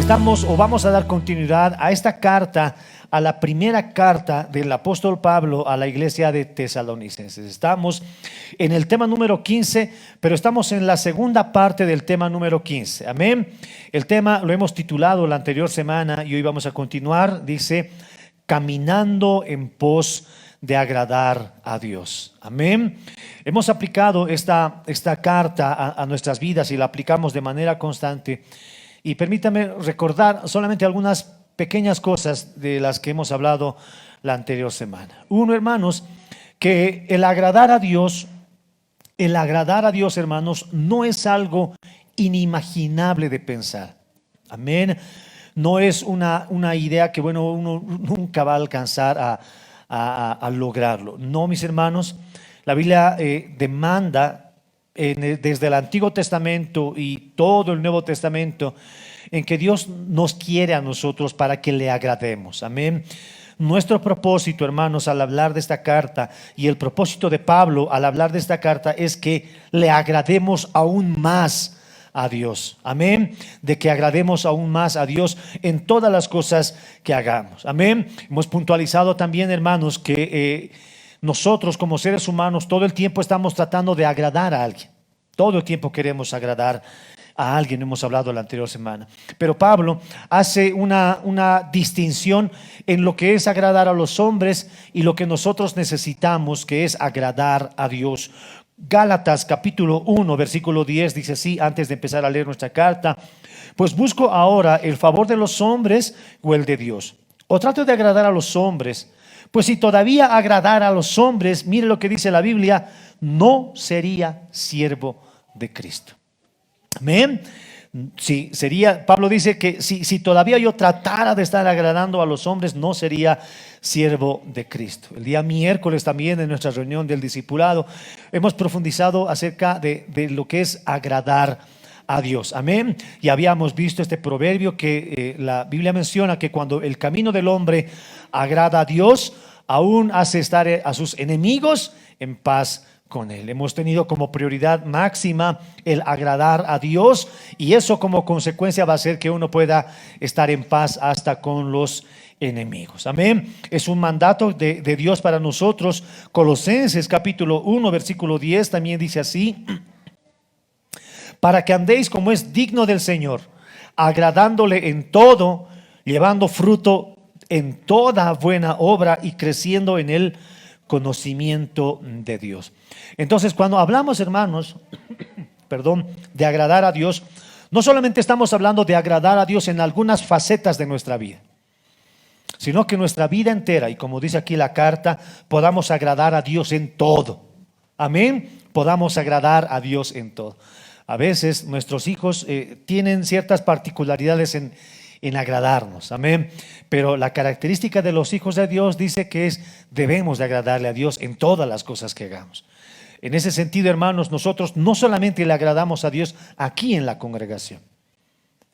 Estamos o vamos a dar continuidad a esta carta, a la primera carta del apóstol Pablo a la iglesia de Tesalonicenses. Estamos en el tema número 15, pero estamos en la segunda parte del tema número 15. Amén. El tema lo hemos titulado la anterior semana y hoy vamos a continuar. Dice, caminando en pos de agradar a Dios. Amén. Hemos aplicado esta carta a nuestras vidas y la aplicamos de manera constante. Y permítame recordar solamente algunas pequeñas cosas de las que hemos hablado la anterior semana. Uno, hermanos, que el agradar a Dios, hermanos, no es algo inimaginable de pensar. Amén. No es una idea que, bueno, uno nunca va a alcanzar a lograrlo. No, mis hermanos, la Biblia demanda desde el Antiguo Testamento y todo el Nuevo Testamento en que Dios nos quiere a nosotros para que le agrademos. Amén. Nuestro propósito, hermanos, al hablar de esta carta y el propósito de Pablo al hablar de esta carta es que le agrademos aún más a Dios. Amén. De que agrademos aún más a Dios en todas las cosas que hagamos. Amén. Hemos puntualizado también, hermanos, que nosotros como seres humanos todo el tiempo estamos tratando de agradar a alguien. Todo el tiempo queremos agradar a alguien, hemos hablado la anterior semana. Pero Pablo hace una distinción en lo que es agradar a los hombres y lo que nosotros necesitamos, que es agradar a Dios. Gálatas capítulo 1 versículo 10 dice así, antes de empezar a leer nuestra carta: pues busco ahora el favor de los hombres o el de Dios, o trato de agradar a los hombres. Pues si todavía agradara a los hombres, mire lo que dice la Biblia, no sería siervo de Cristo. Amén. Sí, Pablo dice que si todavía yo tratara de estar agradando a los hombres, no sería siervo de Cristo. El día miércoles también en nuestra reunión del discipulado hemos profundizado acerca de lo que es agradar a Dios. Amén. Y habíamos visto este proverbio que la Biblia menciona que cuando el camino del hombre agrada a Dios, aún hace estar a sus enemigos en paz con él. Hemos tenido como prioridad máxima el agradar a Dios y eso como consecuencia va a hacer que uno pueda estar en paz hasta con los enemigos. Amén. Es un mandato de Dios para nosotros. Colosenses capítulo 1 versículo 10 también dice así: para que andéis como es digno del Señor, agradándole en todo, llevando fruto en toda buena obra y creciendo en el conocimiento de Dios. Entonces, cuando hablamos, hermanos, de agradar a Dios, no solamente estamos hablando de agradar a Dios en algunas facetas de nuestra vida, sino que nuestra vida entera, y como dice aquí la carta, podamos agradar a Dios en todo. Amén. Podamos agradar a Dios en todo. A veces nuestros hijos tienen ciertas particularidades en agradarnos, amén. Pero la característica de los hijos de Dios dice que debemos de agradarle a Dios en todas las cosas que hagamos. En ese sentido, hermanos, nosotros no solamente le agradamos a Dios aquí en la congregación,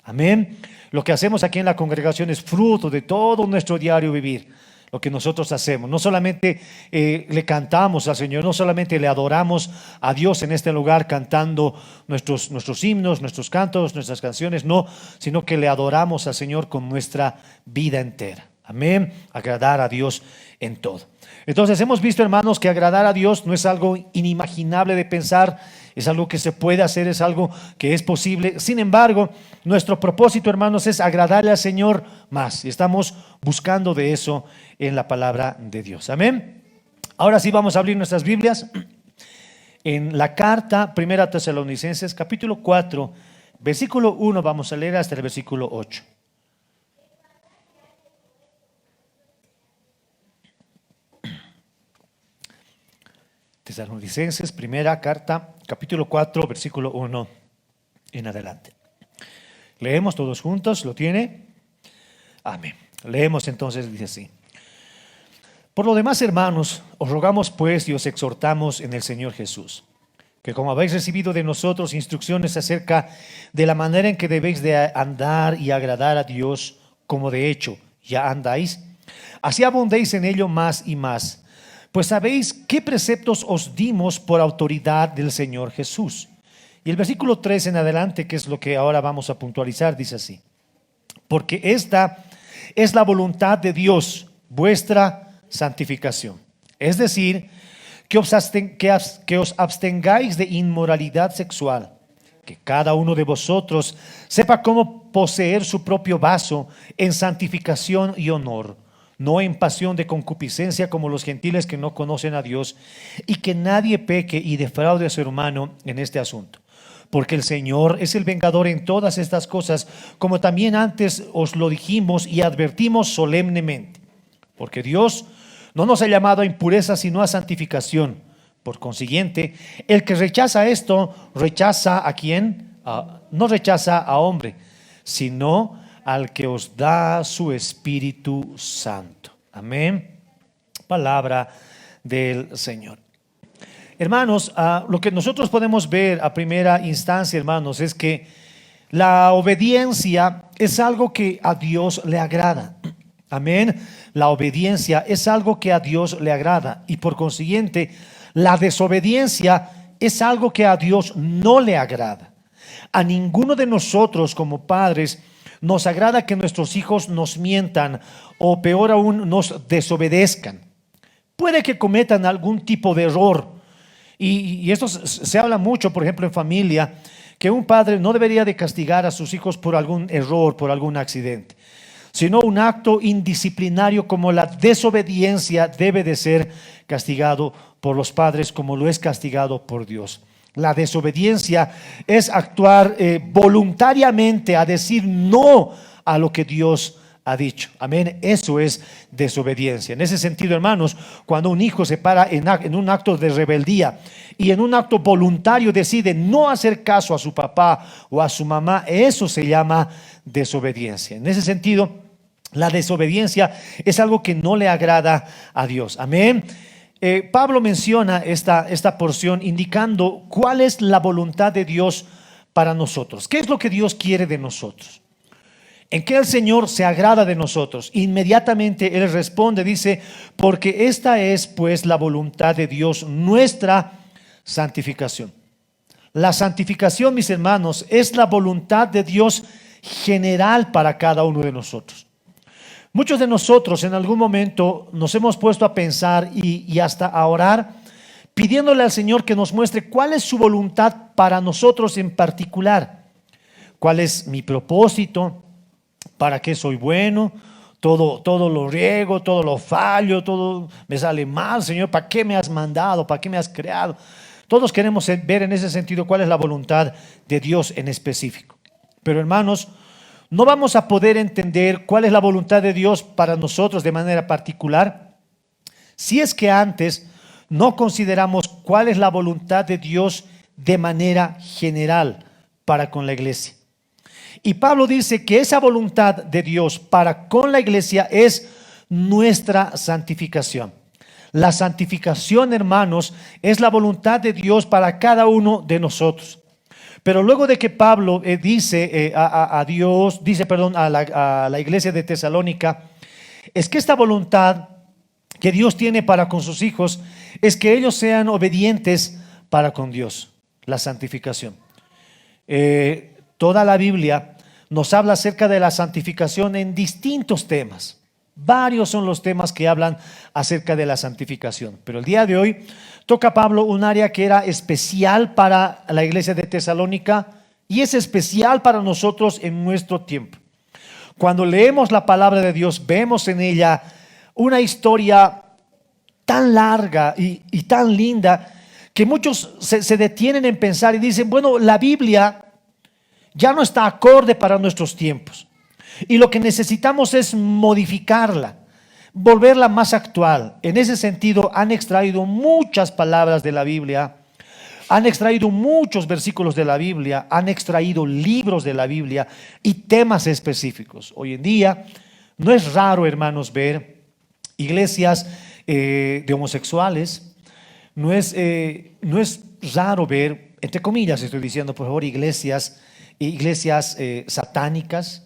amén. Lo que hacemos aquí en la congregación es fruto de todo nuestro diario vivir. Lo que nosotros hacemos, no solamente le cantamos al Señor, no solamente le adoramos a Dios en este lugar cantando nuestros himnos, nuestros cantos, nuestras canciones, no, sino que le adoramos al Señor con nuestra vida entera. Amén. Agradar a Dios en todo. Entonces hemos visto, hermanos, que agradar a Dios no es algo inimaginable de pensar, es algo que se puede hacer, es algo que es posible. Sin embargo, nuestro propósito, hermanos, es agradarle al Señor más. Y estamos buscando de eso en la palabra de Dios. Amén. Ahora sí vamos a abrir nuestras Biblias en la carta primera Tesalonicenses, capítulo 4, versículo 1, vamos a leer hasta el versículo 8. Tesalonicenses, primera carta, capítulo 4, versículo 1 en adelante. Leemos todos juntos, ¿lo tiene? Amén. Leemos entonces, dice así: por lo demás, hermanos, os rogamos pues y os exhortamos en el Señor Jesús, que como habéis recibido de nosotros instrucciones acerca de la manera en que debéis de andar y agradar a Dios, como de hecho ya andáis, así abundéis en ello más y más. Pues sabéis qué preceptos os dimos por autoridad del Señor Jesús. Y el versículo 3 en adelante, que es lo que ahora vamos a puntualizar, dice así: porque esta es la voluntad de Dios, vuestra santificación. Es decir, que os abstengáis de inmoralidad sexual, que cada uno de vosotros sepa cómo poseer su propio vaso en santificación y honor, no en pasión de concupiscencia como los gentiles que no conocen a Dios, y que nadie peque y defraude a su hermano en este asunto. Porque el Señor es el vengador en todas estas cosas, como también antes os lo dijimos y advertimos solemnemente. Porque Dios no nos ha llamado a impureza, sino a santificación. Por consiguiente, el que rechaza esto, ¿rechaza a quién? No rechaza a hombre, sino al que os da su Espíritu Santo. Amén. Palabra del Señor. Hermanos, lo que nosotros podemos ver a primera instancia, hermanos, es que la obediencia es algo que a Dios le agrada. Amén. La obediencia es algo que a Dios le agrada, y por consiguiente, la desobediencia es algo que a Dios no le agrada. A ninguno de nosotros como padres nos agrada que nuestros hijos nos mientan, o peor aún, nos desobedezcan. Puede que cometan algún tipo de error. Y esto se habla mucho, por ejemplo, en familia, que un padre no debería de castigar a sus hijos por algún error, por algún accidente, sino un acto indisciplinario como la desobediencia debe de ser castigado por los padres como lo es castigado por Dios. La desobediencia es actuar voluntariamente a decir no a lo que Dios ha dicho. Amén. Eso es desobediencia. En ese sentido, hermanos, cuando un hijo se para en un acto de rebeldía y en un acto voluntario decide no hacer caso a su papá o a su mamá, eso se llama desobediencia. En ese sentido, la desobediencia es algo que no le agrada a Dios. Amén. Pablo menciona esta porción indicando cuál es la voluntad de Dios para nosotros. ¿Qué es lo que Dios quiere de nosotros? ¿En qué el Señor se agrada de nosotros? Inmediatamente Él responde, dice, porque esta es pues la voluntad de Dios, nuestra santificación. La santificación, mis hermanos, es la voluntad de Dios general para cada uno de nosotros. Muchos de nosotros en algún momento nos hemos puesto a pensar y hasta a orar, pidiéndole al Señor que nos muestre cuál es su voluntad para nosotros en particular. ¿Cuál es mi propósito? ¿Para qué soy bueno? Todo lo riego, todo lo fallo, todo me sale mal, Señor. ¿Para qué me has mandado? ¿Para qué me has creado? Todos queremos ver en ese sentido cuál es la voluntad de Dios en específico. Pero hermanos, no vamos a poder entender cuál es la voluntad de Dios para nosotros de manera particular si es que antes no consideramos cuál es la voluntad de Dios de manera general para con la iglesia. Y Pablo dice que esa voluntad de Dios para con la iglesia es nuestra santificación. La santificación, hermanos, es la voluntad de Dios para cada uno de nosotros. Pero luego de que Pablo dice a la iglesia de Tesalónica, es que esta voluntad que Dios tiene para con sus hijos es que ellos sean obedientes para con Dios, la santificación. Toda la Biblia nos habla acerca de la santificación en distintos temas. Varios son los temas que hablan acerca de la santificación. Pero el día de hoy toca Pablo un área que era especial para la iglesia de Tesalónica y es especial para nosotros en nuestro tiempo. Cuando leemos la palabra de Dios, vemos en ella una historia tan larga y tan linda que muchos se detienen en pensar y dicen, bueno, la Biblia ya no está acorde para nuestros tiempos. Y lo que necesitamos es modificarla, volverla más actual. En ese sentido, han extraído muchas palabras de la Biblia, han extraído muchos versículos de la Biblia, han extraído libros de la Biblia y temas específicos. Hoy en día, no es raro, hermanos, ver iglesias de homosexuales, no es raro ver, entre comillas estoy diciendo, por favor, iglesias satánicas.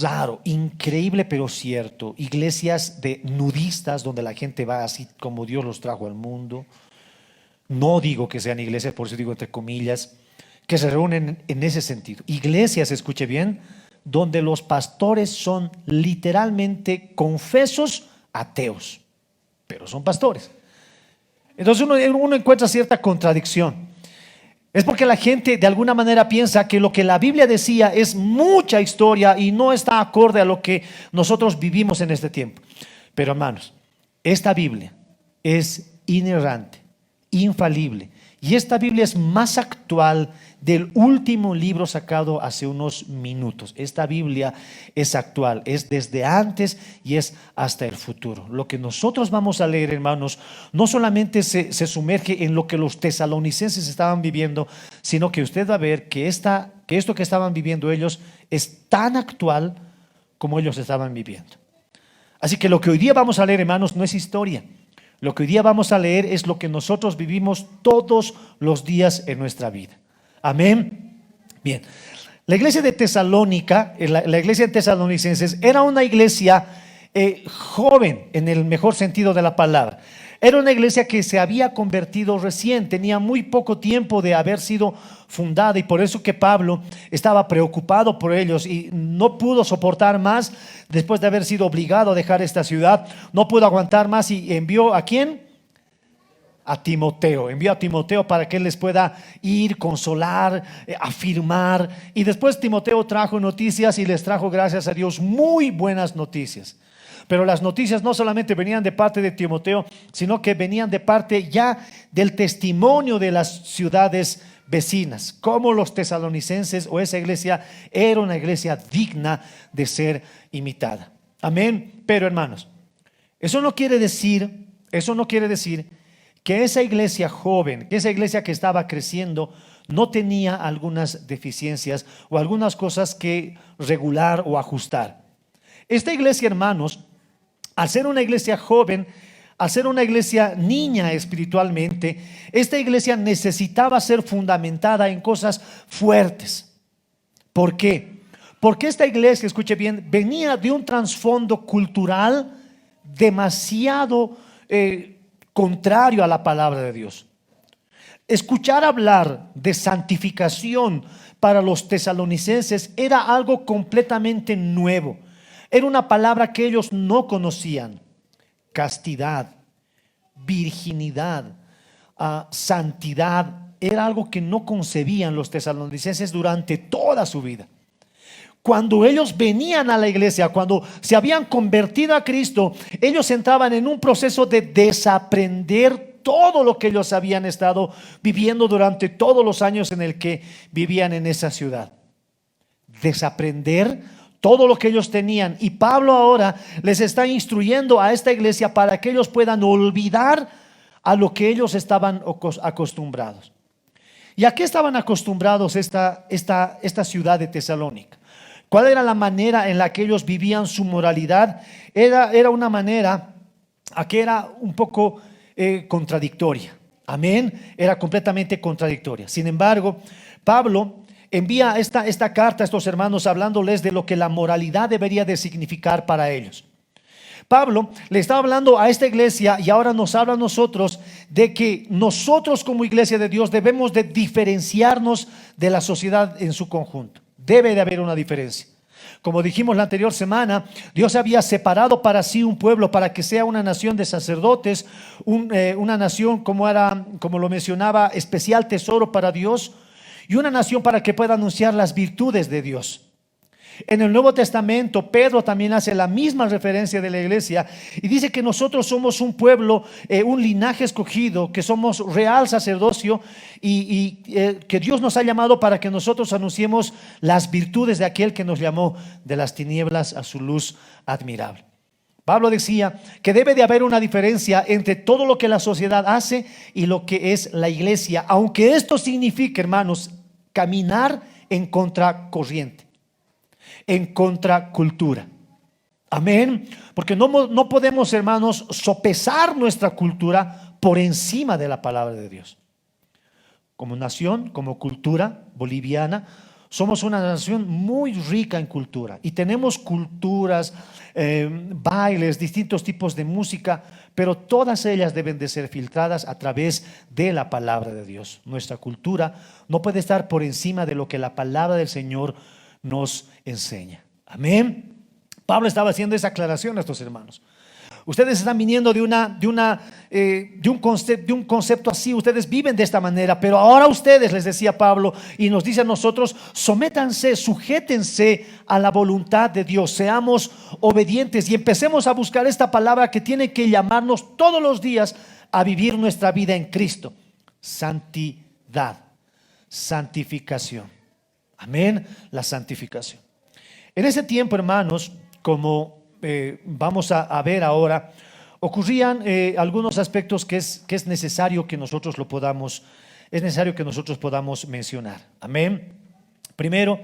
Raro, increíble pero cierto. Iglesias de nudistas donde la gente va así como Dios los trajo al mundo. No digo que sean iglesias, por eso digo entre comillas, que se reúnen en ese sentido. Iglesias, escuche bien, donde los pastores son literalmente confesos ateos, pero son pastores. Entonces uno encuentra cierta contradicción. Es porque la gente de alguna manera piensa que lo que la Biblia decía es mucha historia y no está acorde a lo que nosotros vivimos en este tiempo. Pero hermanos, esta Biblia es inerrante, infalible, y esta Biblia es más actual del último libro sacado hace unos minutos. Esta Biblia es actual, es desde antes y es hasta el futuro. Lo que nosotros vamos a leer, hermanos, no solamente se sumerge en lo que los tesalonicenses estaban viviendo, sino que usted va a ver que esto que estaban viviendo ellos es tan actual como ellos estaban viviendo. Así que lo que hoy día vamos a leer, hermanos, no es historia. Lo que hoy día vamos a leer es lo que nosotros vivimos todos los días en nuestra vida. Amén. Bien, la iglesia de Tesalónica, la iglesia de Tesalonicenses, era una iglesia joven en el mejor sentido de la palabra. Era una iglesia que se había convertido recién, tenía muy poco tiempo de haber sido fundada, y por eso que Pablo estaba preocupado por ellos y no pudo soportar más después de haber sido obligado a dejar esta ciudad. No pudo aguantar más y envió ¿a quién? A Timoteo. Envió a Timoteo para que él les pueda ir, consolar, afirmar. Y después Timoteo trajo noticias y les trajo, gracias a Dios, muy buenas noticias. Pero las noticias no solamente venían de parte de Timoteo, sino que venían de parte ya del testimonio de las ciudades vecinas, como los tesalonicenses o esa iglesia era una iglesia digna de ser imitada. Amén. Pero hermanos, eso no quiere decir que esa iglesia joven, que esa iglesia que estaba creciendo, no tenía algunas deficiencias o algunas cosas que regular o ajustar. Esta iglesia, hermanos, al ser una iglesia joven, al ser una iglesia niña espiritualmente, esta iglesia necesitaba ser fundamentada en cosas fuertes. ¿Por qué? Porque esta iglesia, escuche bien, venía de un trasfondo cultural demasiado contrario a la palabra de Dios. Escuchar hablar de santificación para los tesalonicenses era algo completamente nuevo. Era una palabra que ellos no conocían. Castidad, virginidad, santidad, era algo que no concebían los tesalonicenses durante toda su vida. Cuando ellos venían a la iglesia, cuando se habían convertido a Cristo, ellos entraban en un proceso de desaprender todo lo que ellos habían estado viviendo durante todos los años en el que vivían en esa ciudad. Desaprender todo lo que ellos tenían. Y Pablo ahora les está instruyendo a esta iglesia para que ellos puedan olvidar a lo que ellos estaban acostumbrados. ¿Y a qué estaban acostumbrados esta ciudad de Tesalónica? ¿Cuál era la manera en la que ellos vivían su moralidad? Era una manera que era un poco contradictoria. Amén. Era completamente contradictoria. Sin embargo, Pablo envía esta carta a estos hermanos hablándoles de lo que la moralidad debería de significar para ellos. Pablo le estaba hablando a esta iglesia y ahora nos habla a nosotros de que nosotros como iglesia de Dios debemos de diferenciarnos de la sociedad en su conjunto. Debe de haber una diferencia. Como dijimos la anterior semana, Dios había separado para sí un pueblo para que sea una nación de sacerdotes, una nación como lo mencionaba, especial tesoro para Dios, y una nación para que pueda anunciar las virtudes de Dios. En el Nuevo Testamento, Pedro también hace la misma referencia de la iglesia y dice que nosotros somos un pueblo, un linaje escogido, que somos real sacerdocio y que Dios nos ha llamado para que nosotros anunciemos las virtudes de aquel que nos llamó de las tinieblas a su luz admirable. Pablo decía que debe de haber una diferencia entre todo lo que la sociedad hace y lo que es la iglesia, aunque esto signifique, hermanos, caminar en contracorriente, en contracultura. Amén. Porque no podemos, hermanos, sopesar nuestra cultura por encima de la palabra de Dios. Como nación, como cultura boliviana, somos una nación muy rica en cultura y tenemos culturas, bailes, distintos tipos de música, pero todas ellas deben de ser filtradas a través de la palabra de Dios. Nuestra cultura no puede estar por encima de lo que la palabra del Señor nos enseña. Amén. Pablo estaba haciendo esa aclaración a estos hermanos. Ustedes están viniendo de un concepto así, ustedes viven de esta manera, pero ahora ustedes, les decía Pablo, y nos dice a nosotros, sométanse, sujétense a la voluntad de Dios, seamos obedientes y empecemos a buscar esta palabra que tiene que llamarnos todos los días a vivir nuestra vida en Cristo. Santidad, santificación. Amén, la santificación. En ese tiempo, hermanos, como vamos a ver ahora, ocurrían algunos aspectos que es necesario que nosotros podamos mencionar. Amén. Primero,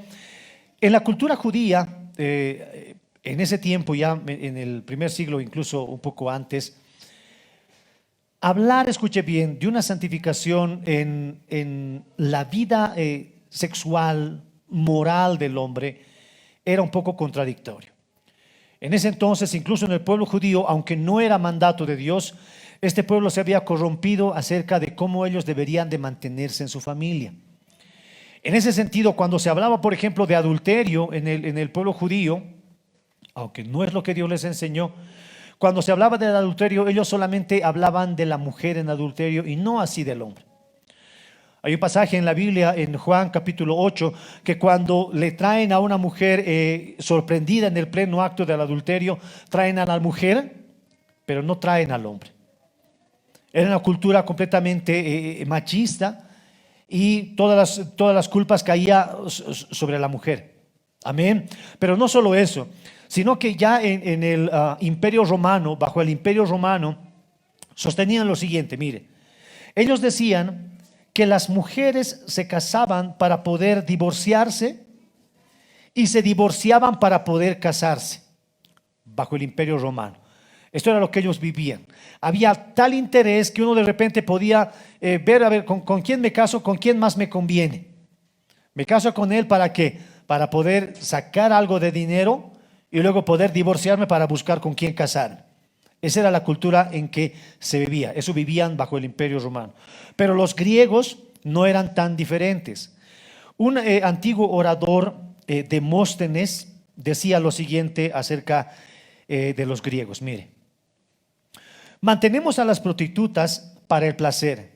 en la cultura judía, en ese tiempo, ya en el primer siglo, incluso un poco antes, hablar, escuche bien, de una santificación en la vida sexual, moral del hombre, era un poco contradictorio. En ese entonces, incluso en el pueblo judío, aunque no era mandato de Dios, este pueblo se había corrompido acerca de cómo ellos deberían de mantenerse en su familia. En ese sentido, cuando se hablaba, por ejemplo, de adulterio en el pueblo judío, aunque no es lo que Dios les enseñó, cuando se hablaba del adulterio, ellos solamente hablaban de la mujer en adulterio y no así del hombre. Hay un pasaje en la Biblia, en Juan capítulo 8, que cuando le traen a una mujer sorprendida en el pleno acto del adulterio, traen a la mujer, pero no traen al hombre. Era una cultura completamente machista y todas las culpas caían sobre la mujer. Amén. Pero no solo eso, sino que ya en el imperio romano, bajo el imperio romano, sostenían lo siguiente, mire, ellos decían que las mujeres se casaban para poder divorciarse y se divorciaban para poder casarse bajo el imperio romano. Esto era lo que ellos vivían. Había tal interés que uno de repente podía ver, a ver, ¿con quién me caso? ¿Con quién más me conviene? Me caso con él ¿para qué? Para poder sacar algo de dinero y luego poder divorciarme para buscar con quién casarme. Esa era la cultura en que se vivía. Eso vivían bajo el imperio romano. Pero los griegos no eran tan diferentes. Un antiguo orador, Demóstenes, decía lo siguiente acerca de los griegos. Mire, mantenemos a las prostitutas para el placer,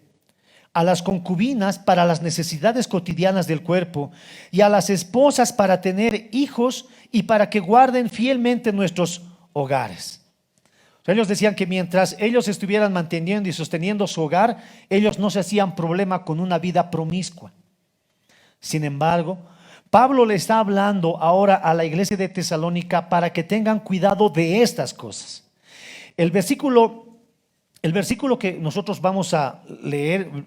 a las concubinas para las necesidades cotidianas del cuerpo y a las esposas para tener hijos y para que guarden fielmente nuestros hogares. Ellos decían que mientras ellos estuvieran manteniendo y sosteniendo su hogar, ellos no se hacían problema con una vida promiscua. Sin embargo, Pablo le está hablando ahora a la iglesia de Tesalónica para que tengan cuidado de estas cosas. El versículo que nosotros vamos a leer, el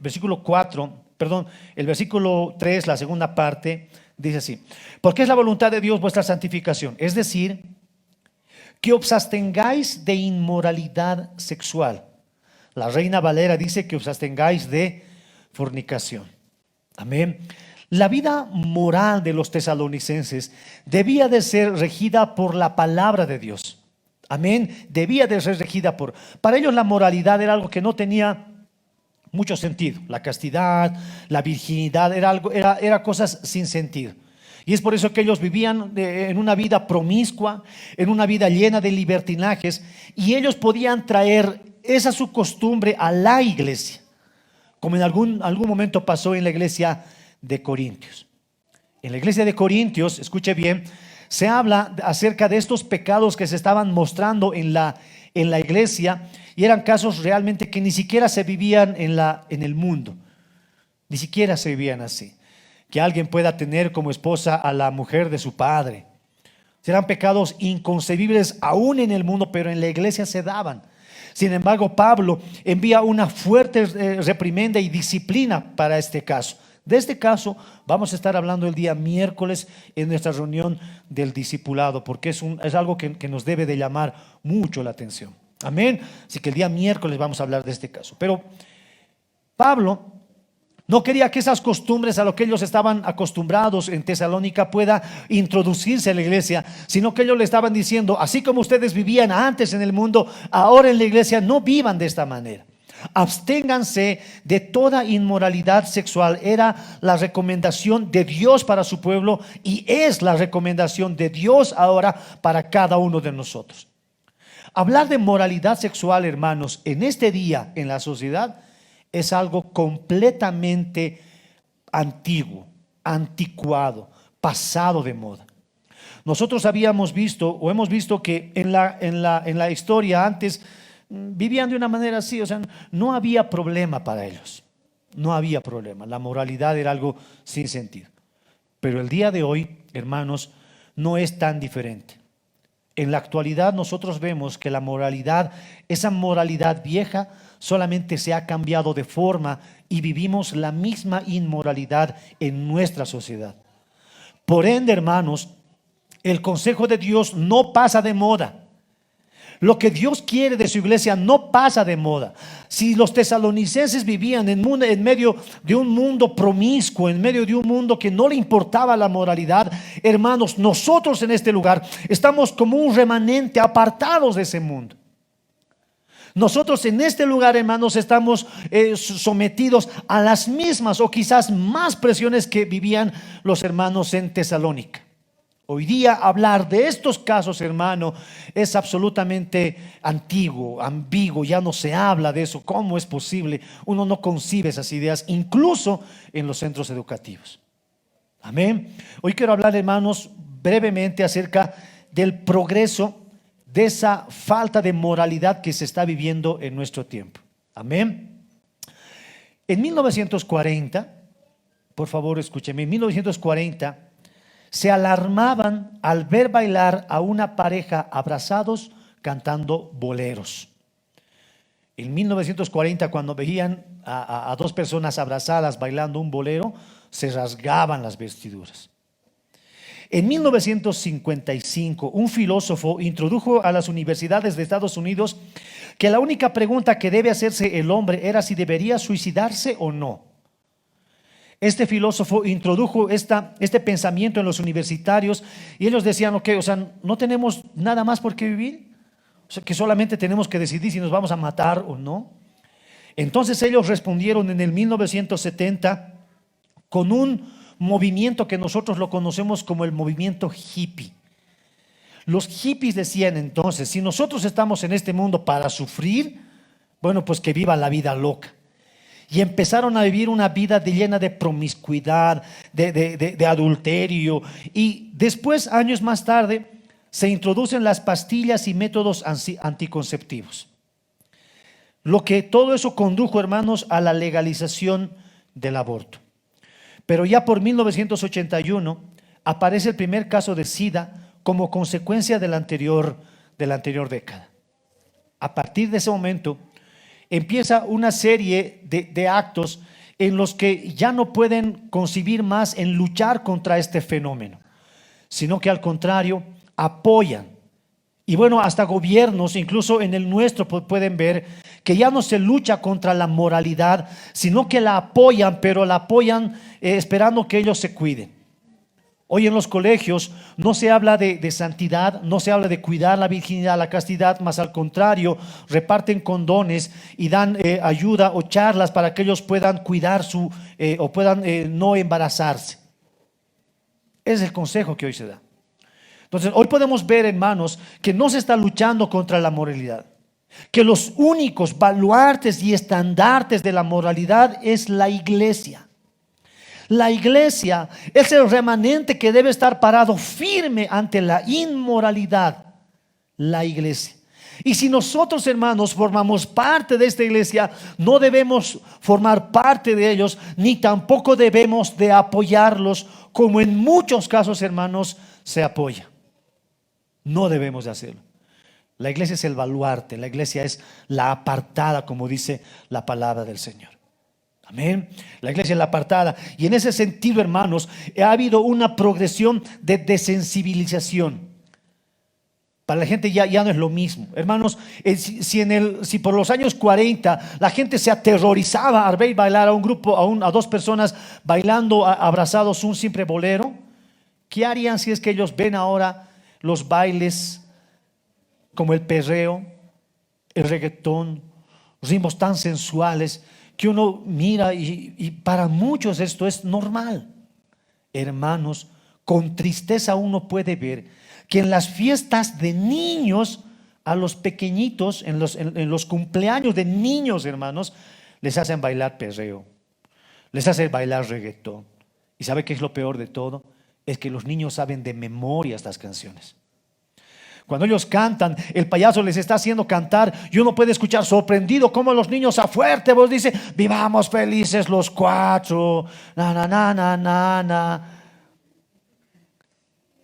versículo 3, la segunda parte, dice así: porque es la voluntad de Dios vuestra santificación, es decir, que os abstengáis de inmoralidad sexual. La Reina Valera dice que os abstengáis de fornicación. Amén. La vida moral de los tesalonicenses debía de ser regida por la palabra de Dios. Amén. Debía de ser regida para ellos la moralidad era algo que no tenía mucho sentido. La castidad, la virginidad, era cosas sin sentido. Y es por eso que ellos vivían en una vida promiscua, en una vida llena de libertinajes, y ellos podían traer esa su costumbre a la iglesia, como en algún momento pasó en la iglesia de Corintios. En la iglesia de Corintios, escuche bien, se habla acerca de estos pecados que se estaban mostrando en la iglesia, y eran casos realmente que ni siquiera se vivían en el mundo, ni siquiera se vivían así. Que alguien pueda tener como esposa a la mujer de su padre. Serán pecados inconcebibles aún en el mundo, pero en la iglesia se daban. Sin embargo, Pablo envía una fuerte reprimenda y disciplina para este caso. De este caso vamos a estar hablando el día miércoles en nuestra reunión del discipulado, porque es algo que nos debe de llamar mucho la atención. Amén. Así que el día miércoles vamos a hablar de este caso. Pero Pablo no quería que esas costumbres a lo que ellos estaban acostumbrados en Tesalónica pueda introducirse en la iglesia, sino que ellos le estaban diciendo, así como ustedes vivían antes en el mundo, ahora en la iglesia no vivan de esta manera. Absténganse de toda inmoralidad sexual. Era la recomendación de Dios para su pueblo y es la recomendación de Dios ahora para cada uno de nosotros. Hablar de moralidad sexual, hermanos, en este día en la sociedad es algo completamente antiguo, anticuado, pasado de moda. Nosotros habíamos visto o hemos visto que en la historia antes vivían de una manera así, o sea, no había problema para ellos, no había problema, la moralidad era algo sin sentido. Pero el día de hoy, hermanos, no es tan diferente. En la actualidad nosotros vemos que la moralidad, esa moralidad vieja, solamente se ha cambiado de forma y vivimos la misma inmoralidad en nuestra sociedad. Por ende, hermanos, el consejo de Dios no pasa de moda. Lo que Dios quiere de su iglesia no pasa de moda. Si los tesalonicenses vivían en medio de un mundo promiscuo, en medio de un mundo que no le importaba la moralidad, hermanos, nosotros en este lugar estamos como un remanente apartados de ese mundo. Nosotros en este lugar, hermanos, estamos sometidos a las mismas o quizás más presiones que vivían los hermanos en Tesalónica. Hoy día hablar de estos casos, hermano, es absolutamente antiguo, ambiguo, ya no se habla de eso. ¿Cómo es posible? Uno no concibe esas ideas, incluso en los centros educativos. Amén. Hoy quiero hablar, hermanos, brevemente acerca del progreso de esa falta de moralidad que se está viviendo en nuestro tiempo. Amén. En 1940, por favor escúcheme, en 1940 se alarmaban al ver bailar a una pareja abrazados cantando boleros. En 1940, cuando veían a dos personas abrazadas bailando un bolero, se rasgaban las vestiduras. En 1955, un filósofo introdujo a las universidades de Estados Unidos que la única pregunta que debe hacerse el hombre era si debería suicidarse o no. Este filósofo introdujo este pensamiento en los universitarios y ellos decían, ok, o sea, no tenemos nada más por qué vivir, o sea, que solamente tenemos que decidir si nos vamos a matar o no. Entonces ellos respondieron en el 1970 con un movimiento que nosotros lo conocemos como el movimiento hippie. Los hippies decían entonces, si nosotros estamos en este mundo para sufrir, bueno, pues que viva la vida loca. Y empezaron a vivir una vida llena de promiscuidad, de adulterio. Y después, años más tarde, se introducen las pastillas y métodos anticonceptivos. Lo que todo eso condujo, hermanos, a la legalización del aborto. Pero ya por 1981 aparece el primer caso de SIDA como consecuencia de la anterior década. A partir de ese momento empieza una serie de actos en los que ya no pueden concebir más en luchar contra este fenómeno, sino que al contrario apoyan. Y bueno, hasta gobiernos, incluso en el nuestro, pueden ver que ya no se lucha contra la moralidad, sino que la apoyan, pero la apoyan esperando que ellos se cuiden. Hoy en los colegios no se habla de santidad, no se habla de cuidar la virginidad, la castidad, más al contrario, reparten condones y dan ayuda o charlas para que ellos puedan cuidar o puedan no embarazarse. Ese es el consejo que hoy se da. Entonces, hoy podemos ver, hermanos, que no se está luchando contra la moralidad, que los únicos baluartes y estandartes de la moralidad es la iglesia. La iglesia es el remanente que debe estar parado firme ante la inmoralidad. La iglesia. Y si nosotros, hermanos, formamos parte de esta iglesia, no debemos formar parte de ellos, ni tampoco debemos de apoyarlos, como en muchos casos, hermanos, se apoya. No debemos de hacerlo. La iglesia es el baluarte, la iglesia es la apartada, como dice la palabra del Señor. Amén. La iglesia es la apartada. Y en ese sentido, hermanos, ha habido una progresión de desensibilización. Para la gente ya no es lo mismo. Hermanos, si por los años 40 la gente se aterrorizaba al ver bailar a un grupo, a dos personas bailando abrazados un simple bolero, ¿qué harían si es que ellos ven ahora los bailes como el perreo, el reggaetón, ritmos tan sensuales que uno mira y para muchos esto es normal. Hermanos, con tristeza uno puede ver que en las fiestas de niños, a los pequeñitos, en los cumpleaños de niños, hermanos, les hacen bailar perreo, les hacen bailar reggaetón. ¿Y sabe qué es lo peor de todo? Es que los niños saben de memoria estas canciones. Cuando ellos cantan, el payaso les está haciendo cantar y uno puede escuchar sorprendido cómo los niños a fuerte voz dicen: vivamos felices los cuatro, na, na, na, na, na, na.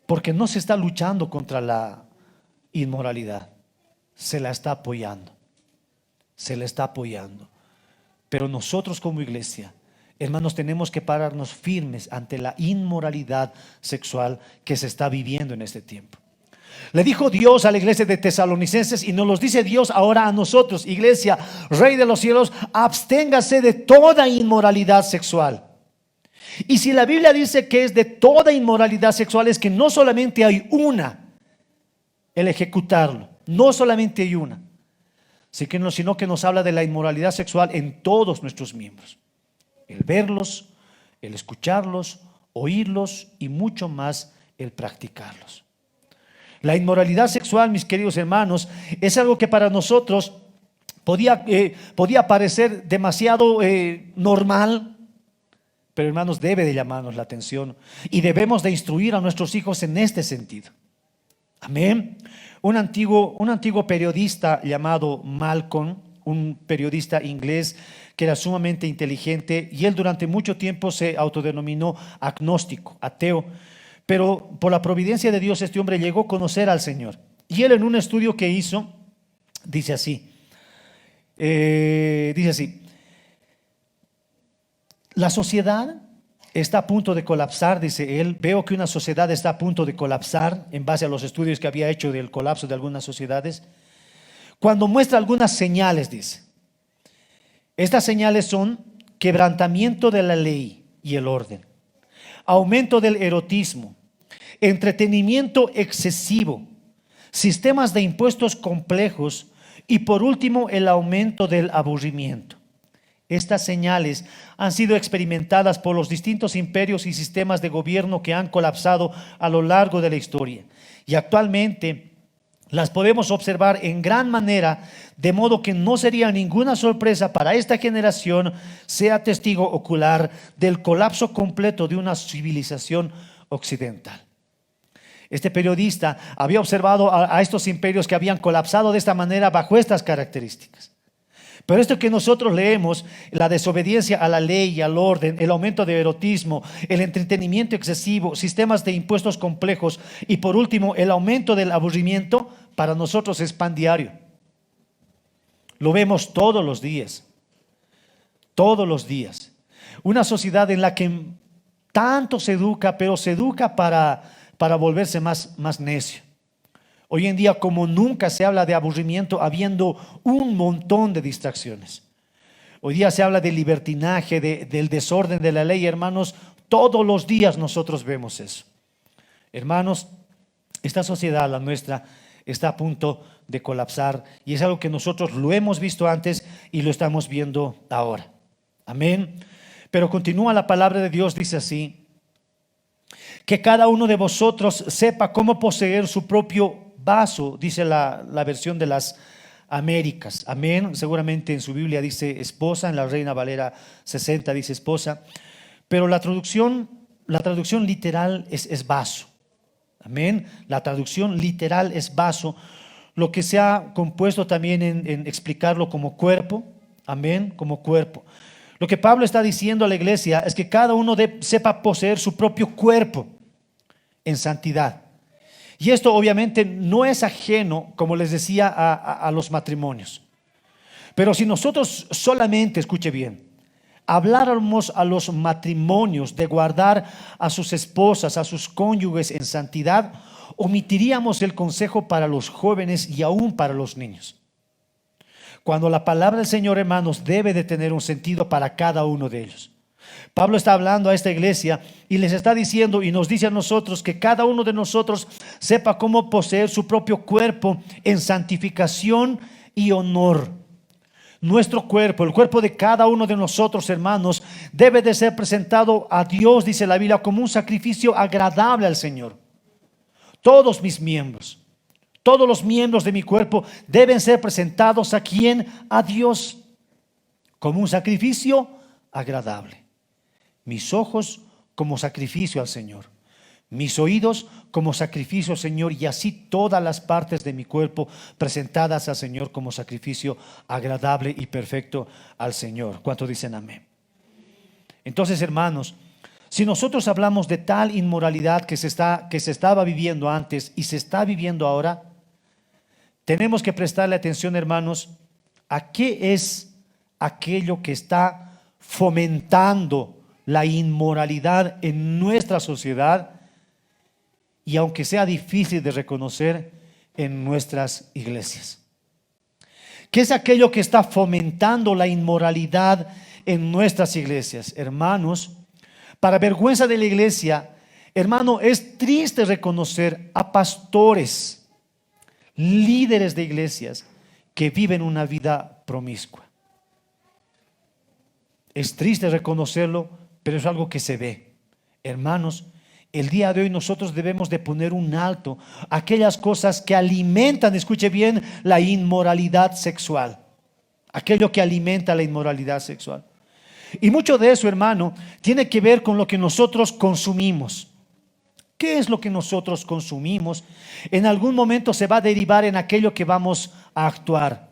Porque no se está luchando contra la inmoralidad, se la está apoyando, se la está apoyando. Pero nosotros como iglesia, hermanos, tenemos que pararnos firmes ante la inmoralidad sexual que se está viviendo en este tiempo. Le dijo Dios a la iglesia de Tesalonicenses y nos los dice Dios ahora a nosotros: iglesia, Rey de los cielos, absténgase de toda inmoralidad sexual. Y si la Biblia dice que es de toda inmoralidad sexual, es que no solamente hay una, el ejecutarlo, no solamente hay una, sino que nos habla de la inmoralidad sexual en todos nuestros miembros. El verlos, el escucharlos, oírlos y mucho más el practicarlos. La inmoralidad sexual, mis queridos hermanos, es algo que para nosotros podía parecer demasiado normal, pero hermanos, debe de llamarnos la atención y debemos de instruir a nuestros hijos en este sentido. Amén. Un antiguo periodista llamado Malcolm, un periodista inglés que era sumamente inteligente, y él durante mucho tiempo se autodenominó agnóstico, ateo. Pero por la providencia de Dios este hombre llegó a conocer al Señor. Y él, en un estudio que hizo, dice así, la sociedad está a punto de colapsar, dice él. Veo que una sociedad está a punto de colapsar en base a los estudios que había hecho del colapso de algunas sociedades, cuando muestra algunas señales, dice. Estas señales son quebrantamiento de la ley y el orden, aumento del erotismo, entretenimiento excesivo, sistemas de impuestos complejos y por último el aumento del aburrimiento. Estas señales han sido experimentadas por los distintos imperios y sistemas de gobierno que han colapsado a lo largo de la historia, y actualmente las podemos observar en gran manera, de modo que no sería ninguna sorpresa para esta generación sea testigo ocular del colapso completo de una civilización occidental. Este periodista había observado a estos imperios que habían colapsado de esta manera bajo estas características. Pero esto que nosotros leemos, la desobediencia a la ley y al orden, el aumento de erotismo, el entretenimiento excesivo, sistemas de impuestos complejos y por último el aumento del aburrimiento, para nosotros es pan diario. Lo vemos todos los días. Todos los días. Una sociedad en la que tanto se educa, pero se educa para volverse más necio. Hoy en día, como nunca, se habla de aburrimiento, habiendo un montón de distracciones. Hoy día se habla de libertinaje, del desorden de la ley, hermanos. Todos los días nosotros vemos eso. Hermanos, esta sociedad, la nuestra, está a punto de colapsar, y es algo que nosotros lo hemos visto antes y lo estamos viendo ahora. Amén. Pero continúa la palabra de Dios, dice así: que cada uno de vosotros sepa cómo poseer su propio vaso, dice la versión de las Américas. Amén. Seguramente en su Biblia dice esposa, en la Reina Valera 60 dice esposa, pero la traducción literal es vaso. Amén. La traducción literal es vaso, lo que se ha compuesto también en explicarlo como cuerpo. Amén, como cuerpo. Lo que Pablo está diciendo a la iglesia es que cada uno sepa poseer su propio cuerpo en santidad. Y esto obviamente no es ajeno, como les decía, a los matrimonios. Pero si nosotros solamente, escuche bien, habláramos a los matrimonios de guardar a sus esposas, a sus cónyuges en santidad, omitiríamos el consejo para los jóvenes y aún para los niños. Cuando la palabra del Señor, hermanos, debe de tener un sentido para cada uno de ellos. Pablo está hablando a esta iglesia y les está diciendo y nos dice a nosotros que cada uno de nosotros sepa cómo poseer su propio cuerpo en santificación y honor. Nuestro cuerpo, el cuerpo de cada uno de nosotros, hermanos, debe de ser presentado a Dios, dice la Biblia, como un sacrificio agradable al Señor. Todos mis miembros, todos los miembros de mi cuerpo deben ser presentados ¿a quién? A Dios, como un sacrificio agradable. Mis ojos como sacrificio al Señor. Mis oídos como sacrificio al Señor, y así todas las partes de mi cuerpo presentadas al Señor como sacrificio agradable y perfecto al Señor. ¿Cuántos dicen amén? Entonces, hermanos, si nosotros hablamos de tal inmoralidad que se estaba viviendo antes y se está viviendo ahora, tenemos que prestarle atención, hermanos, a qué es aquello que está fomentando la inmoralidad en nuestra sociedad, y aunque sea difícil de reconocer, en nuestras iglesias. ¿Qué es aquello que está fomentando la inmoralidad en nuestras iglesias? Hermanos, para vergüenza de la iglesia, hermano, es triste reconocer a pastores, líderes de iglesias que viven una vida promiscua. Es triste reconocerlo, pero es algo que se ve. Hermanos, el día de hoy nosotros debemos de poner un alto a aquellas cosas que alimentan, escuche bien, la inmoralidad sexual. Aquello que alimenta la inmoralidad sexual. Y mucho de eso, hermano, tiene que ver con lo que nosotros consumimos. ¿Qué es lo que nosotros consumimos? En algún momento se va a derivar en aquello que vamos a actuar.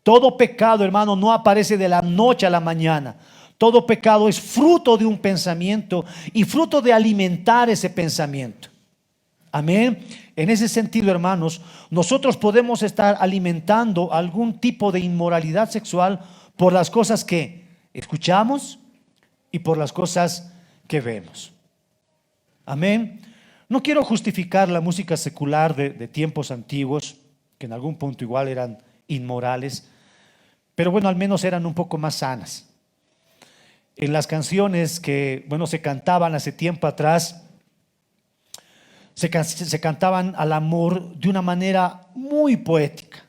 Todo pecado, hermano, no aparece de la noche a la mañana. Todo pecado es fruto de un pensamiento y fruto de alimentar ese pensamiento. Amén. En ese sentido, hermanos, nosotros podemos estar alimentando algún tipo de inmoralidad sexual por las cosas que escuchamos y por las cosas que vemos. Amén. No quiero justificar la música secular de tiempos antiguos, que en algún punto igual eran inmorales, pero bueno, al menos eran un poco más sanas. En las canciones que, bueno, se cantaban hace tiempo atrás, se cantaban al amor de una manera muy poética.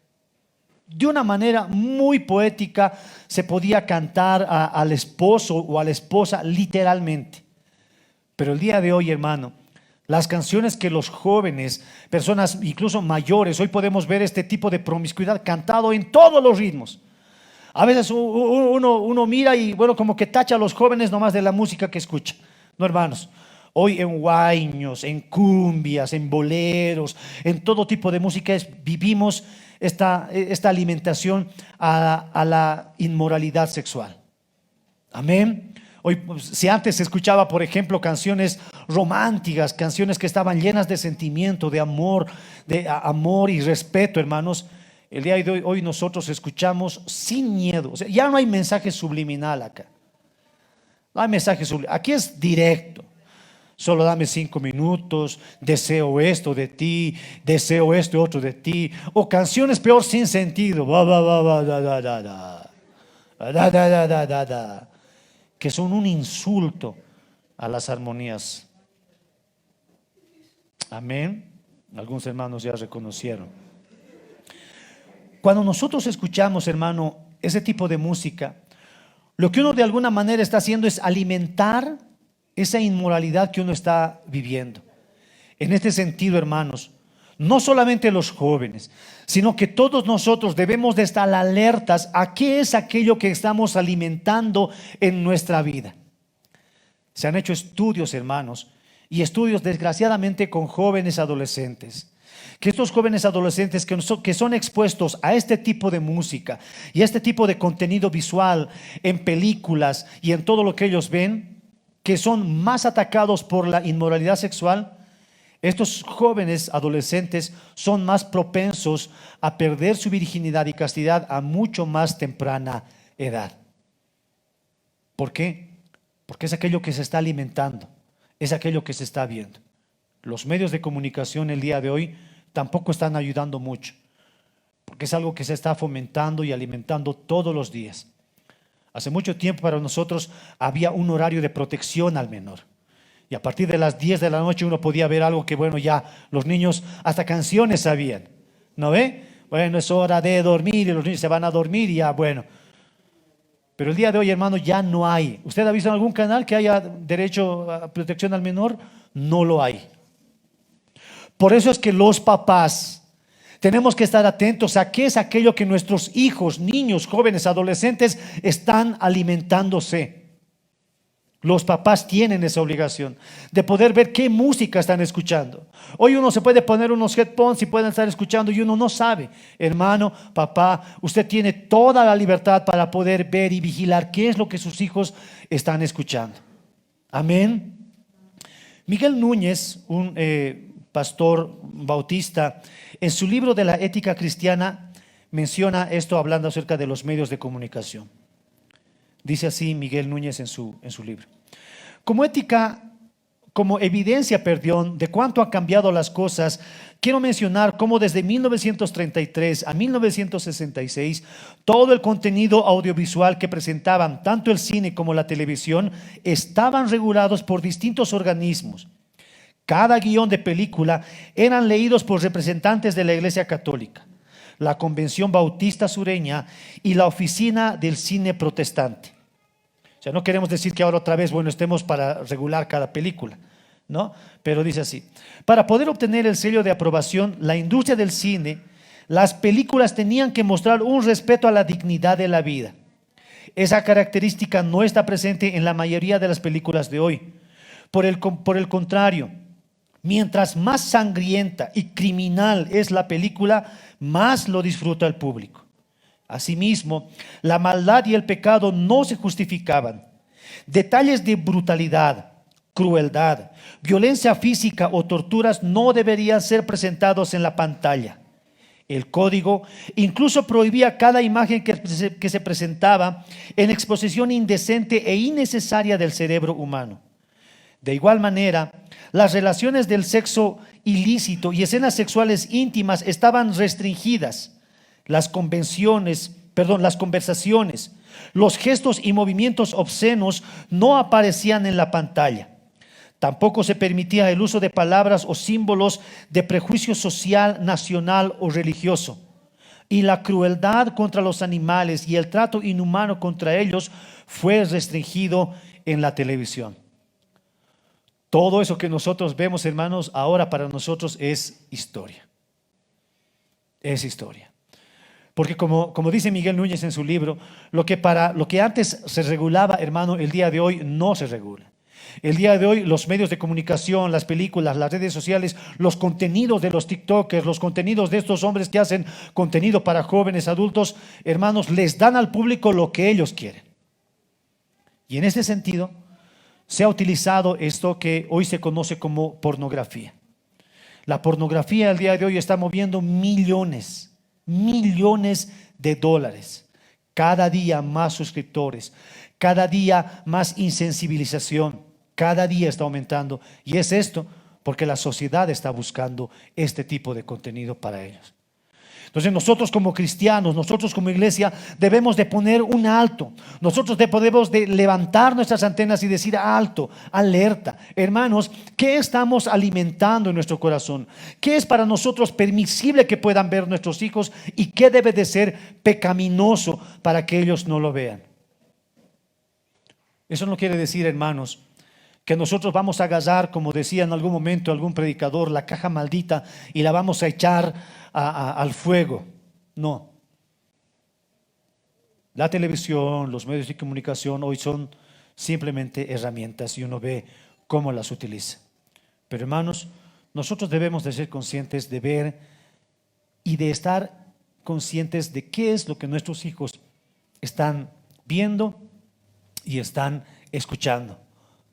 De una manera muy poética se podía cantar al esposo o a la esposa literalmente. Pero el día de hoy, hermano, las canciones que los jóvenes, personas incluso mayores, hoy podemos ver este tipo de promiscuidad cantado en todos los ritmos. A veces uno mira y bueno, como que tacha a los jóvenes nomás de la música que escucha. No, hermanos, hoy en huayños, en cumbias, en boleros, en todo tipo de música vivimos esta alimentación a la inmoralidad sexual. Amén. Hoy, si antes se escuchaba, por ejemplo, canciones románticas, canciones que estaban llenas de sentimiento, de amor y respeto, hermanos, el día de hoy nosotros escuchamos sin miedo. O sea, ya no hay mensaje subliminal acá. No hay mensaje subliminal. Aquí es directo. Solo dame 5 minutos, deseo esto de ti, deseo esto otro de ti. O canciones peor sin sentido. Que son un insulto a las armonías. Amén. Algunos hermanos ya reconocieron. Cuando nosotros escuchamos, hermano, ese tipo de música, lo que uno de alguna manera está haciendo es alimentar esa inmoralidad que uno está viviendo. En este sentido, hermanos, no solamente los jóvenes, sino que todos nosotros debemos de estar alertas a qué es aquello que estamos alimentando en nuestra vida. Se han hecho estudios, hermanos, y estudios desgraciadamente con jóvenes adolescentes. Que estos jóvenes adolescentes que son expuestos a este tipo de música y a este tipo de contenido visual en películas y en todo lo que ellos ven, que son más atacados por la inmoralidad sexual, estos jóvenes adolescentes son más propensos a perder su virginidad y castidad a mucho más temprana edad. ¿Por qué? Porque es aquello que se está alimentando, es aquello que se está viendo. Los medios de comunicación el día de hoy tampoco están ayudando mucho, porque es algo que se está fomentando y alimentando todos los días. Hace mucho tiempo para nosotros había un horario de protección al menor, y a partir de las 10 de la noche uno podía ver algo que bueno, ya los niños hasta canciones sabían, ¿no ve? Bueno, es hora de dormir y los niños se van a dormir y ya bueno, Pero el día de hoy, hermano, ya no hay. ¿Usted ha visto en algún canal que haya derecho a protección al menor? No lo hay. Por eso es que los papás tenemos que estar atentos a qué es aquello que nuestros hijos, niños, jóvenes, adolescentes están alimentándose. Los papás tienen esa obligación de poder ver qué música están escuchando. Hoy uno se puede poner unos headphones y pueden estar escuchando y uno no sabe. Hermano, papá, usted tiene toda la libertad para poder ver y vigilar qué es lo que sus hijos están escuchando. Amén. Miguel Núñez, un pastor bautista, en su libro de la ética cristiana menciona esto hablando acerca de los medios de comunicación. Dice así Miguel Núñez en su libro. Como ética, como evidencia, perdón, de cuánto han cambiado las cosas, quiero mencionar cómo desde 1933 a 1966 todo el contenido audiovisual que presentaban tanto el cine como la televisión estaban regulados por distintos organismos. Cada guión de película eran leídos por representantes de la Iglesia Católica, la Convención Bautista Sureña y la Oficina del Cine Protestante. O sea, no queremos decir que ahora otra vez, bueno, estemos para regular cada película, ¿no? Pero dice así: para poder obtener el sello de aprobación, la industria del cine, las películas tenían que mostrar un respeto a la dignidad de la vida. Esa característica no está presente en la mayoría de las películas de hoy. Por el contrario, mientras más sangrienta y criminal es la película, más lo disfruta el público. Asimismo, la maldad y el pecado no se justificaban. Detalles de brutalidad, crueldad, violencia física o torturas no deberían ser presentados en la pantalla. El código incluso prohibía cada imagen que se presentaba en exposición indecente e innecesaria del cerebro humano. De igual manera, las relaciones del sexo ilícito y escenas sexuales íntimas estaban restringidas. Las conversaciones, los gestos y movimientos obscenos no aparecían en la pantalla. Tampoco se permitía el uso de palabras o símbolos de prejuicio social, nacional o religioso. Y la crueldad contra los animales y el trato inhumano contra ellos fue restringido en la televisión. Todo eso que nosotros vemos, hermanos, ahora para nosotros es historia. Es historia. Porque como dice Miguel Núñez en su libro, lo que antes se regulaba, hermano, el día de hoy no se regula. El día de hoy los medios de comunicación, las películas, las redes sociales, los contenidos de los TikTokers, los contenidos de estos hombres que hacen contenido para jóvenes, adultos, hermanos, les dan al público lo que ellos quieren. Y en ese sentido se ha utilizado esto que hoy se conoce como pornografía. La pornografía al día de hoy está moviendo millones de dólares. Cada día más suscriptores, cada día más insensibilización, cada día está aumentando. Y es esto porque la sociedad está buscando este tipo de contenido para ellos. Entonces nosotros como cristianos, nosotros como iglesia debemos de poner un alto. Nosotros debemos de levantar nuestras antenas y decir alto, alerta. Hermanos, ¿qué estamos alimentando en nuestro corazón? ¿Qué es para nosotros permisible que puedan ver nuestros hijos y qué debe de ser pecaminoso para que ellos no lo vean? Eso no quiere decir, hermanos, que nosotros vamos a agarrar, como decía en algún momento algún predicador, la caja maldita y la vamos a echar al fuego. No. La televisión, los medios de comunicación hoy son simplemente herramientas y uno ve cómo las utiliza. Pero hermanos, nosotros debemos de ser conscientes de ver y de estar conscientes de qué es lo que nuestros hijos están viendo y están escuchando.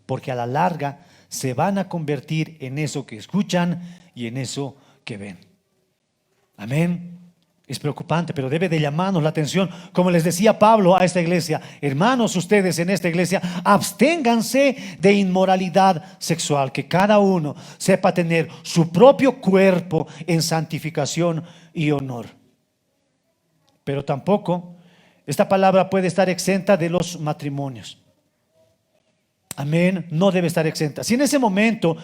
Porque a la larga se van a convertir en eso que escuchan y en eso que ven. Amén. Es preocupante, pero debe de llamarnos la atención. Como les decía Pablo a esta iglesia: hermanos, ustedes en esta iglesia, absténganse de inmoralidad sexual, que cada uno sepa tener su propio cuerpo en santificación y honor. Pero tampoco esta palabra puede estar exenta de los matrimonios. Amén, no debe estar exenta. Si en ese momento,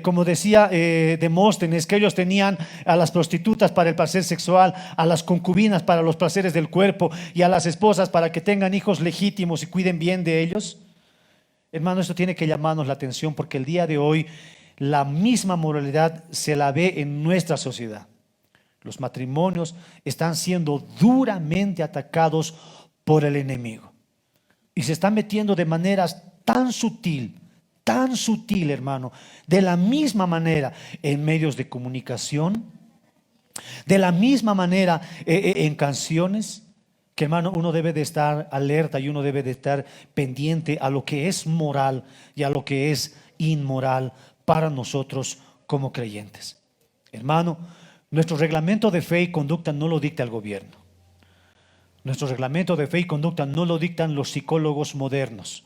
como decía Demóstenes, que ellos tenían a las prostitutas para el placer sexual, a las concubinas para los placeres del cuerpo y a las esposas para que tengan hijos legítimos y cuiden bien de ellos, hermano, esto tiene que llamarnos la atención, porque el día de hoy la misma moralidad se la ve en nuestra sociedad. Los matrimonios están siendo duramente atacados por el enemigo y se están metiendo de maneras tan sutil, hermano, de la misma manera en medios de comunicación, de la misma manera en canciones, que hermano, uno debe de estar alerta y uno debe de estar pendiente a lo que es moral y a lo que es inmoral para nosotros como creyentes. Hermano, nuestro reglamento de fe y conducta no lo dicta el gobierno. Nuestro reglamento de fe y conducta no lo dictan los psicólogos modernos.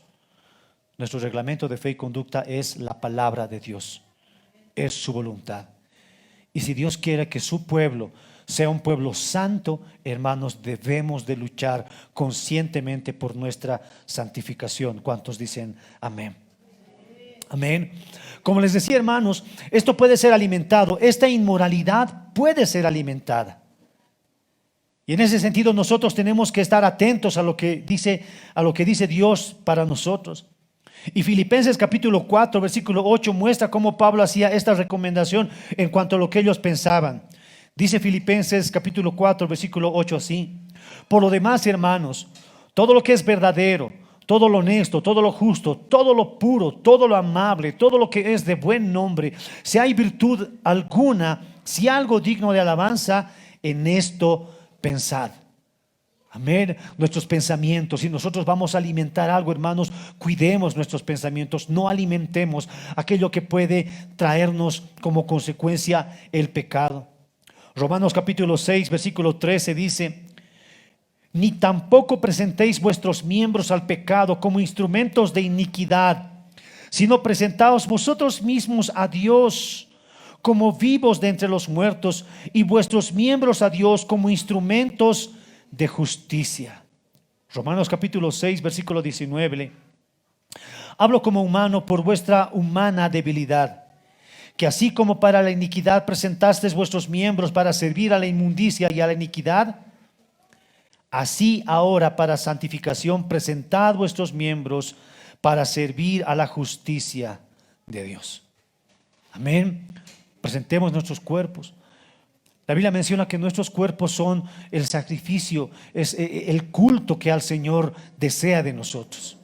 Nuestro reglamento de fe y conducta es la palabra de Dios, es su voluntad. Y si Dios quiere que su pueblo sea un pueblo santo, hermanos, debemos de luchar conscientemente por nuestra santificación. ¿Cuántos dicen amén? Amén. Como les decía, hermanos, esto puede ser alimentado, esta inmoralidad puede ser alimentada. Y en ese sentido nosotros tenemos que estar atentos a lo que dice Dios para nosotros. Y Filipenses capítulo 4, versículo 8 muestra cómo Pablo hacía esta recomendación en cuanto a lo que ellos pensaban. Dice Filipenses capítulo 4, versículo 8 así: por lo demás, hermanos, todo lo que es verdadero, todo lo honesto, todo lo justo, todo lo puro, todo lo amable, todo lo que es de buen nombre, si hay virtud alguna, si algo digno de alabanza, en esto pensad. Amén. Nuestros pensamientos, si nosotros vamos a alimentar algo, hermanos, cuidemos nuestros pensamientos, no alimentemos aquello que puede traernos como consecuencia el pecado. Romanos capítulo 6, versículo 13 dice: ni tampoco presentéis vuestros miembros al pecado como instrumentos de iniquidad, sino presentaos vosotros mismos a Dios como vivos de entre los muertos, y vuestros miembros a Dios como instrumentos de justicia. Romanos capítulo 6, versículo 19. Hablo como humano por vuestra humana debilidad, que así como para la iniquidad presentasteis vuestros miembros para servir a la inmundicia y a la iniquidad, así ahora para santificación presentad vuestros miembros para servir a la justicia de Dios. Amén. Presentemos nuestros cuerpos. La Biblia menciona que nuestros cuerpos son el sacrificio, es el culto que al Señor desea de nosotros.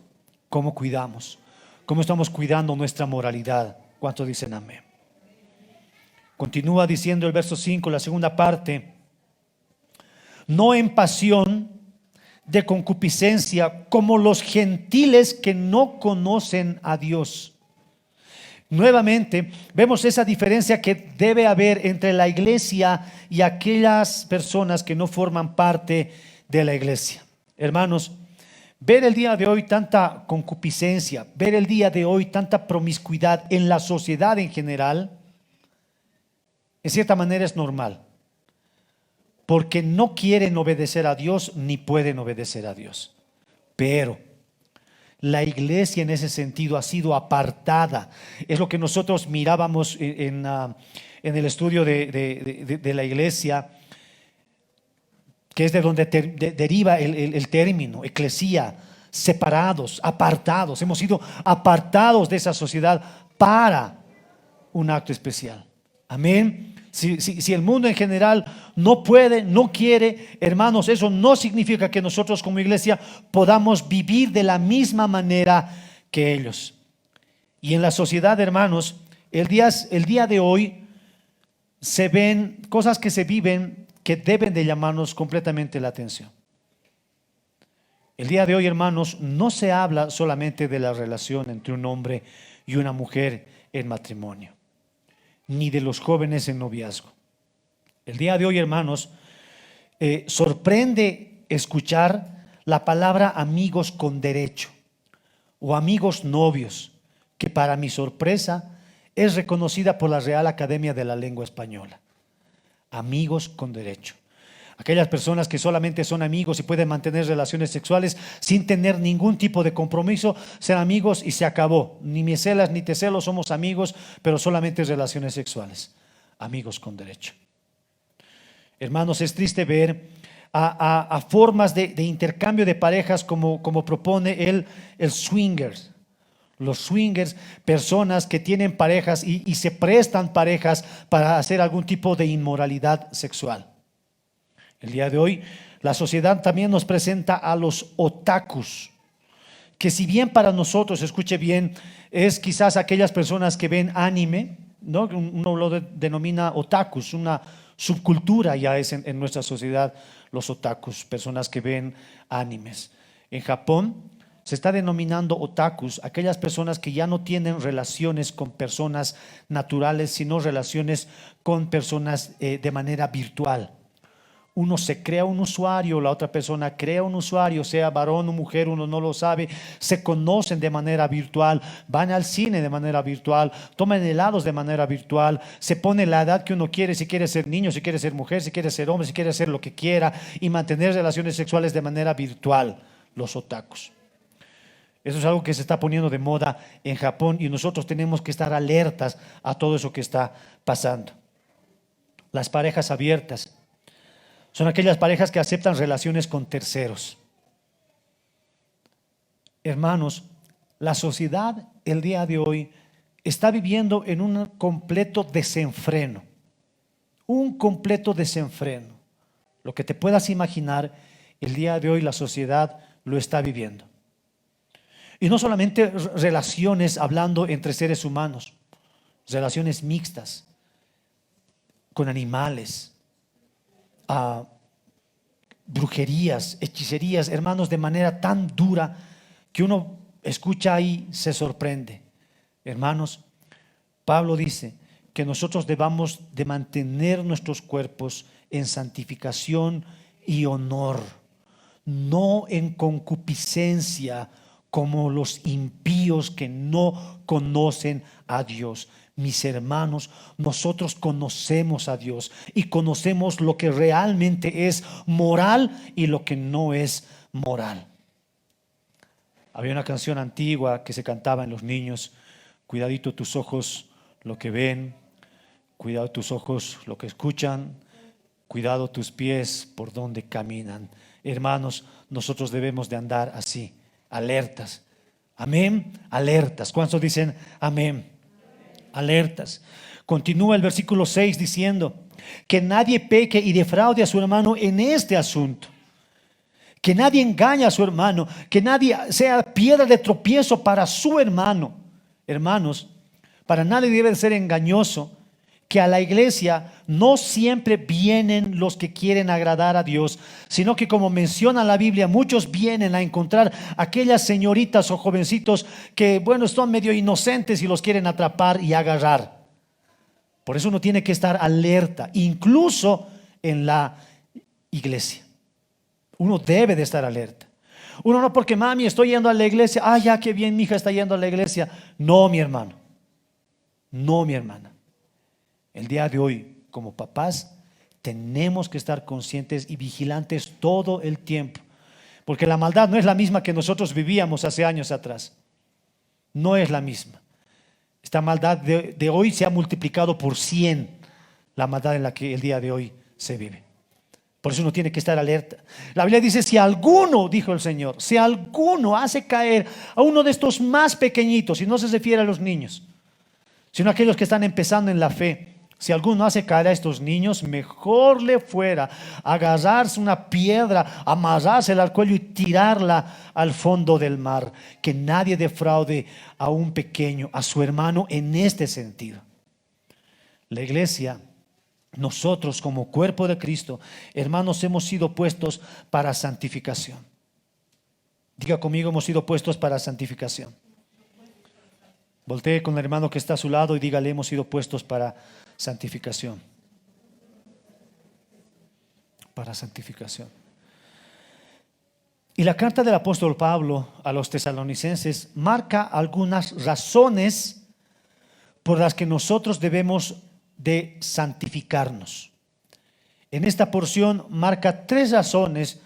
¿Cómo cuidamos? ¿Cómo estamos cuidando nuestra moralidad? ¿Cuántos dicen amén? Continúa diciendo el verso 5, la segunda parte: no en pasión de concupiscencia como los gentiles que no conocen a Dios. Nuevamente vemos esa diferencia que debe haber entre la iglesia y aquellas personas que no forman parte de la iglesia. Hermanos, ver el día de hoy tanta concupiscencia, ver el día de hoy tanta promiscuidad en la sociedad en general, en cierta manera es normal, porque no quieren obedecer a Dios ni pueden obedecer a Dios. Pero la iglesia en ese sentido ha sido apartada. Es lo que nosotros mirábamos en el estudio de la iglesia, que es de donde deriva el término eclesía, separados, apartados. Hemos sido apartados de esa sociedad para un acto especial. Amén. Si el mundo en general no puede, no quiere, hermanos, eso no significa que nosotros como iglesia podamos vivir de la misma manera que ellos. Y en la sociedad, hermanos, el día de hoy se ven cosas que se viven que deben de llamarnos completamente la atención. El día de hoy, hermanos, no se habla solamente de la relación entre un hombre y una mujer en matrimonio, ni de los jóvenes en noviazgo. El día de hoy, hermanos, sorprende escuchar la palabra amigos con derecho o amigos novios, que para mi sorpresa es reconocida por la Real Academia de la Lengua Española. Amigos con derecho. Aquellas personas que solamente son amigos y pueden mantener relaciones sexuales sin tener ningún tipo de compromiso, ser amigos y se acabó. Ni me celas ni te celo, somos amigos, pero solamente relaciones sexuales. Amigos con derecho. Hermanos, es triste ver a formas de intercambio de parejas como propone el swingers. Los swingers, personas que tienen parejas y se prestan parejas para hacer algún tipo de inmoralidad sexual. El día de hoy la sociedad también nos presenta a los otakus, que si bien para nosotros, escuche bien, es quizás aquellas personas que ven anime, ¿no? Uno lo denomina otakus, una subcultura ya es en nuestra sociedad los otakus, personas que ven animes. En Japón se está denominando otakus aquellas personas que ya no tienen relaciones con personas naturales, sino relaciones con personas de manera virtual. Uno se crea un usuario, la otra persona crea un usuario, sea varón o mujer, uno no lo sabe, se conocen de manera virtual, van al cine de manera virtual, toman helados de manera virtual, se pone la edad que uno quiere, si quiere ser niño, si quiere ser mujer, si quiere ser hombre, si quiere hacer lo que quiera y mantener relaciones sexuales de manera virtual, los otakus. Eso es algo que se está poniendo de moda en Japón y nosotros tenemos que estar alertas a todo eso que está pasando. Las parejas abiertas son aquellas parejas que aceptan relaciones con terceros. Hermanos, la sociedad el día de hoy está viviendo en un completo desenfreno. Un completo desenfreno. Lo que te puedas imaginar, el día de hoy la sociedad lo está viviendo. Y no solamente relaciones hablando entre seres humanos, relaciones mixtas, con animales, brujerías, hechicerías, hermanos, de manera tan dura que uno escucha y se sorprende. Hermanos, Pablo dice que nosotros debamos de mantener nuestros cuerpos en santificación y honor, no en concupiscencia como los impíos que no conocen a Dios. Mis hermanos, nosotros conocemos a Dios y conocemos lo que realmente es moral y lo que no es moral. Había una canción antigua que se cantaba en los niños: cuidadito tus ojos lo que ven, cuidado tus ojos lo que escuchan, cuidado tus pies por donde caminan. Hermanos, nosotros debemos de andar así, alertas. Amén, alertas. ¿Cuántos dicen amén? Alertas. Continúa el versículo 6 diciendo que nadie peque y defraude a su hermano en este asunto, que nadie engañe a su hermano, que nadie sea piedra de tropiezo para su hermano. Hermanos, para nadie debe ser engañoso que a la iglesia no siempre vienen los que quieren agradar a Dios, sino que, como menciona la Biblia, muchos vienen a encontrar aquellas señoritas o jovencitos que, bueno, son medio inocentes y los quieren atrapar y agarrar. Por eso uno tiene que estar alerta, incluso en la iglesia. Uno debe de estar alerta. Uno no porque mami estoy yendo a la iglesia, ya qué bien mi hija está yendo a la iglesia. No, mi hermano, no, mi hermana. El día de hoy, como papás, tenemos que estar conscientes y vigilantes todo el tiempo, porque la maldad no es la misma que nosotros vivíamos hace años atrás. No es la misma. Esta maldad de hoy se ha multiplicado por 100, la maldad en la que el día de hoy se vive. Por eso uno tiene que estar alerta. La Biblia dice: si alguno, dijo el Señor, si alguno hace caer a uno de estos más pequeñitos, y no se refiere a los niños, sino a aquellos que están empezando en la fe, si alguno hace caer a estos niños, mejor le fuera agarrarse una piedra, amarrársela al cuello y tirarla al fondo del mar. Que nadie defraude a un pequeño, a su hermano, en este sentido. La iglesia, nosotros como cuerpo de Cristo, hermanos, hemos sido puestos para santificación. Diga conmigo: hemos sido puestos para santificación. Voltee con el hermano que está a su lado y dígale: hemos sido puestos para santificación. Para santificación. Y la carta del apóstol Pablo a los tesalonicenses marca algunas razones por las que nosotros debemos de santificarnos. en esta porción marca 3 razones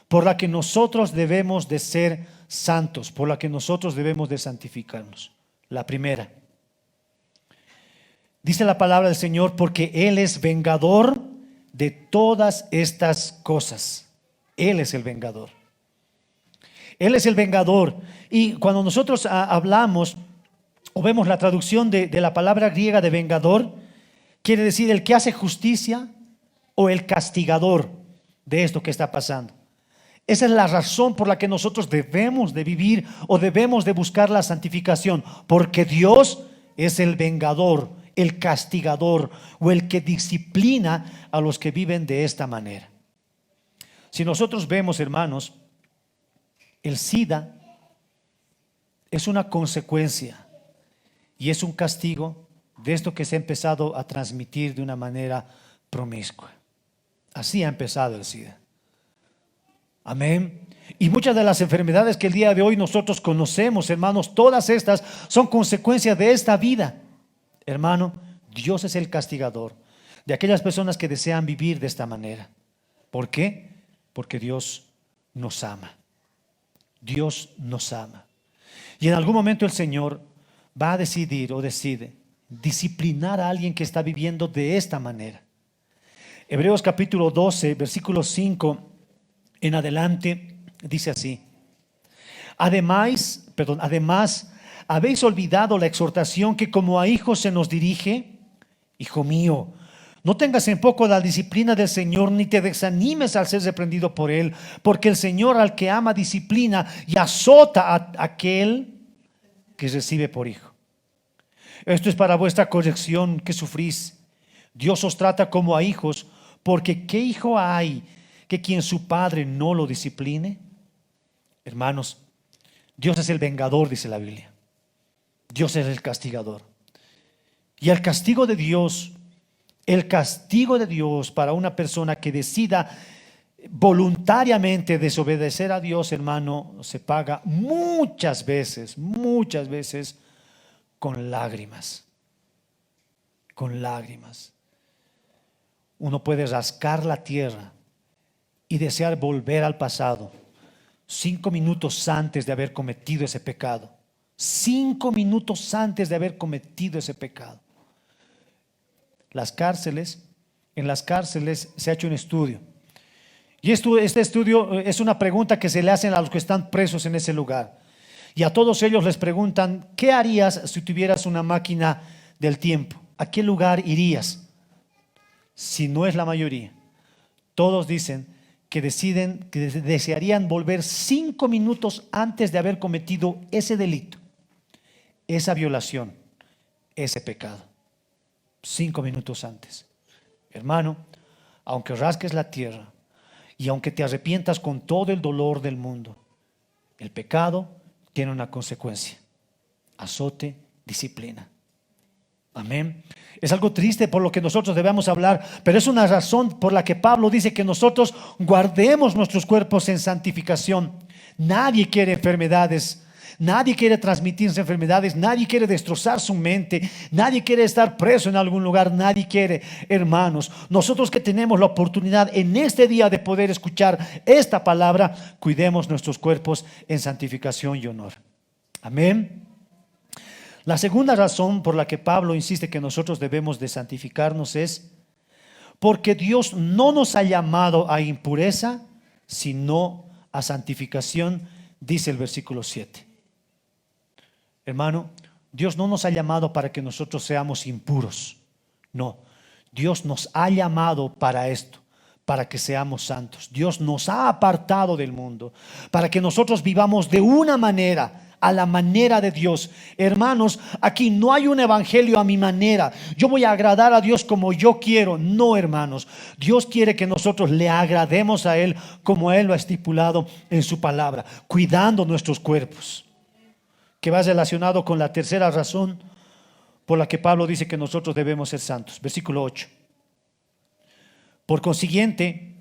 por las que nosotros debemos de ser santos, por las que nosotros debemos de santificarnos. La primera, dice la palabra del Señor, porque Él es vengador de todas estas cosas. Él es el vengador. Él es el vengador. Y cuando nosotros hablamos o vemos la traducción de la palabra griega de vengador, quiere decir el que hace justicia o el castigador de esto que está pasando. Esa es la razón por la que nosotros debemos de vivir o debemos de buscar la santificación, porque Dios es el vengador, el castigador o el que disciplina a los que viven de esta manera. Si nosotros vemos, hermanos, el SIDA es una consecuencia y es un castigo de esto que se ha empezado a transmitir de una manera promiscua. Así ha empezado el SIDA. Amén. Y muchas de las enfermedades que el día de hoy nosotros conocemos, hermanos, todas estas son consecuencias de esta vida. Hermano, Dios es el castigador de aquellas personas que desean vivir de esta manera. ¿Por qué? Porque Dios nos ama. Dios nos ama. Y en algún momento el Señor va a decidir o decide disciplinar a alguien que está viviendo de esta manera. Hebreos capítulo 12, versículo 5 en adelante dice así: Además, ¿habéis olvidado la exhortación que como a hijos se nos dirige? Hijo mío, no tengas en poco la disciplina del Señor, ni te desanimes al ser reprendido por Él, porque el Señor al que ama disciplina y azota a aquel que recibe por hijo. Esto es para vuestra corrección que sufrís. Dios os trata como a hijos, porque ¿qué hijo hay que quien su padre no lo discipline? Hermanos, Dios es el vengador, dice la Biblia. Dios es el castigador. Y el castigo de Dios para una persona que decida voluntariamente desobedecer a Dios, hermano, se paga muchas veces con lágrimas. Con lágrimas. Uno puede rascar la tierra y desear volver al pasado 5 minutos antes de haber cometido ese pecado. 5 minutos antes de haber cometido ese pecado. En las cárceles se ha hecho un estudio. Y este estudio es una pregunta que se le hacen a los que están presos en ese lugar. Y a todos ellos les preguntan: ¿qué harías si tuvieras una máquina del tiempo? ¿A qué lugar irías? Si no es la mayoría, todos dicen que desearían volver 5 minutos antes de haber cometido ese delito, esa violación, ese pecado. 5 minutos antes. Hermano, aunque rasques la tierra y aunque te arrepientas con todo el dolor del mundo, el pecado tiene una consecuencia: azote, disciplina. Amén. Es algo triste por lo que nosotros debemos hablar, pero es una razón por la que Pablo dice que nosotros guardemos nuestros cuerpos en santificación. Nadie quiere enfermedades, nadie quiere transmitirse enfermedades, nadie quiere destrozar su mente, nadie quiere estar preso en algún lugar, nadie quiere. Hermanos, nosotros que tenemos la oportunidad en este día de poder escuchar esta palabra, cuidemos nuestros cuerpos en santificación y honor. Amén. La segunda razón por la que Pablo insiste que nosotros debemos de santificarnos es porque Dios no nos ha llamado a impureza, sino a santificación, dice el versículo 7. Hermano, Dios no nos ha llamado para que nosotros seamos impuros. No, Dios nos ha llamado para esto, para que seamos santos. Dios nos ha apartado del mundo para que nosotros vivamos de una manera, a la manera de Dios. Hermanos, aquí no hay un evangelio a mi manera. Yo voy a agradar a Dios como yo quiero. No, hermanos. Dios quiere que nosotros le agrademos a Él como Él lo ha estipulado en su palabra, cuidando nuestros cuerpos, que va relacionado con la tercera razón por la que Pablo dice que nosotros debemos ser santos. Versículo 8. Por consiguiente,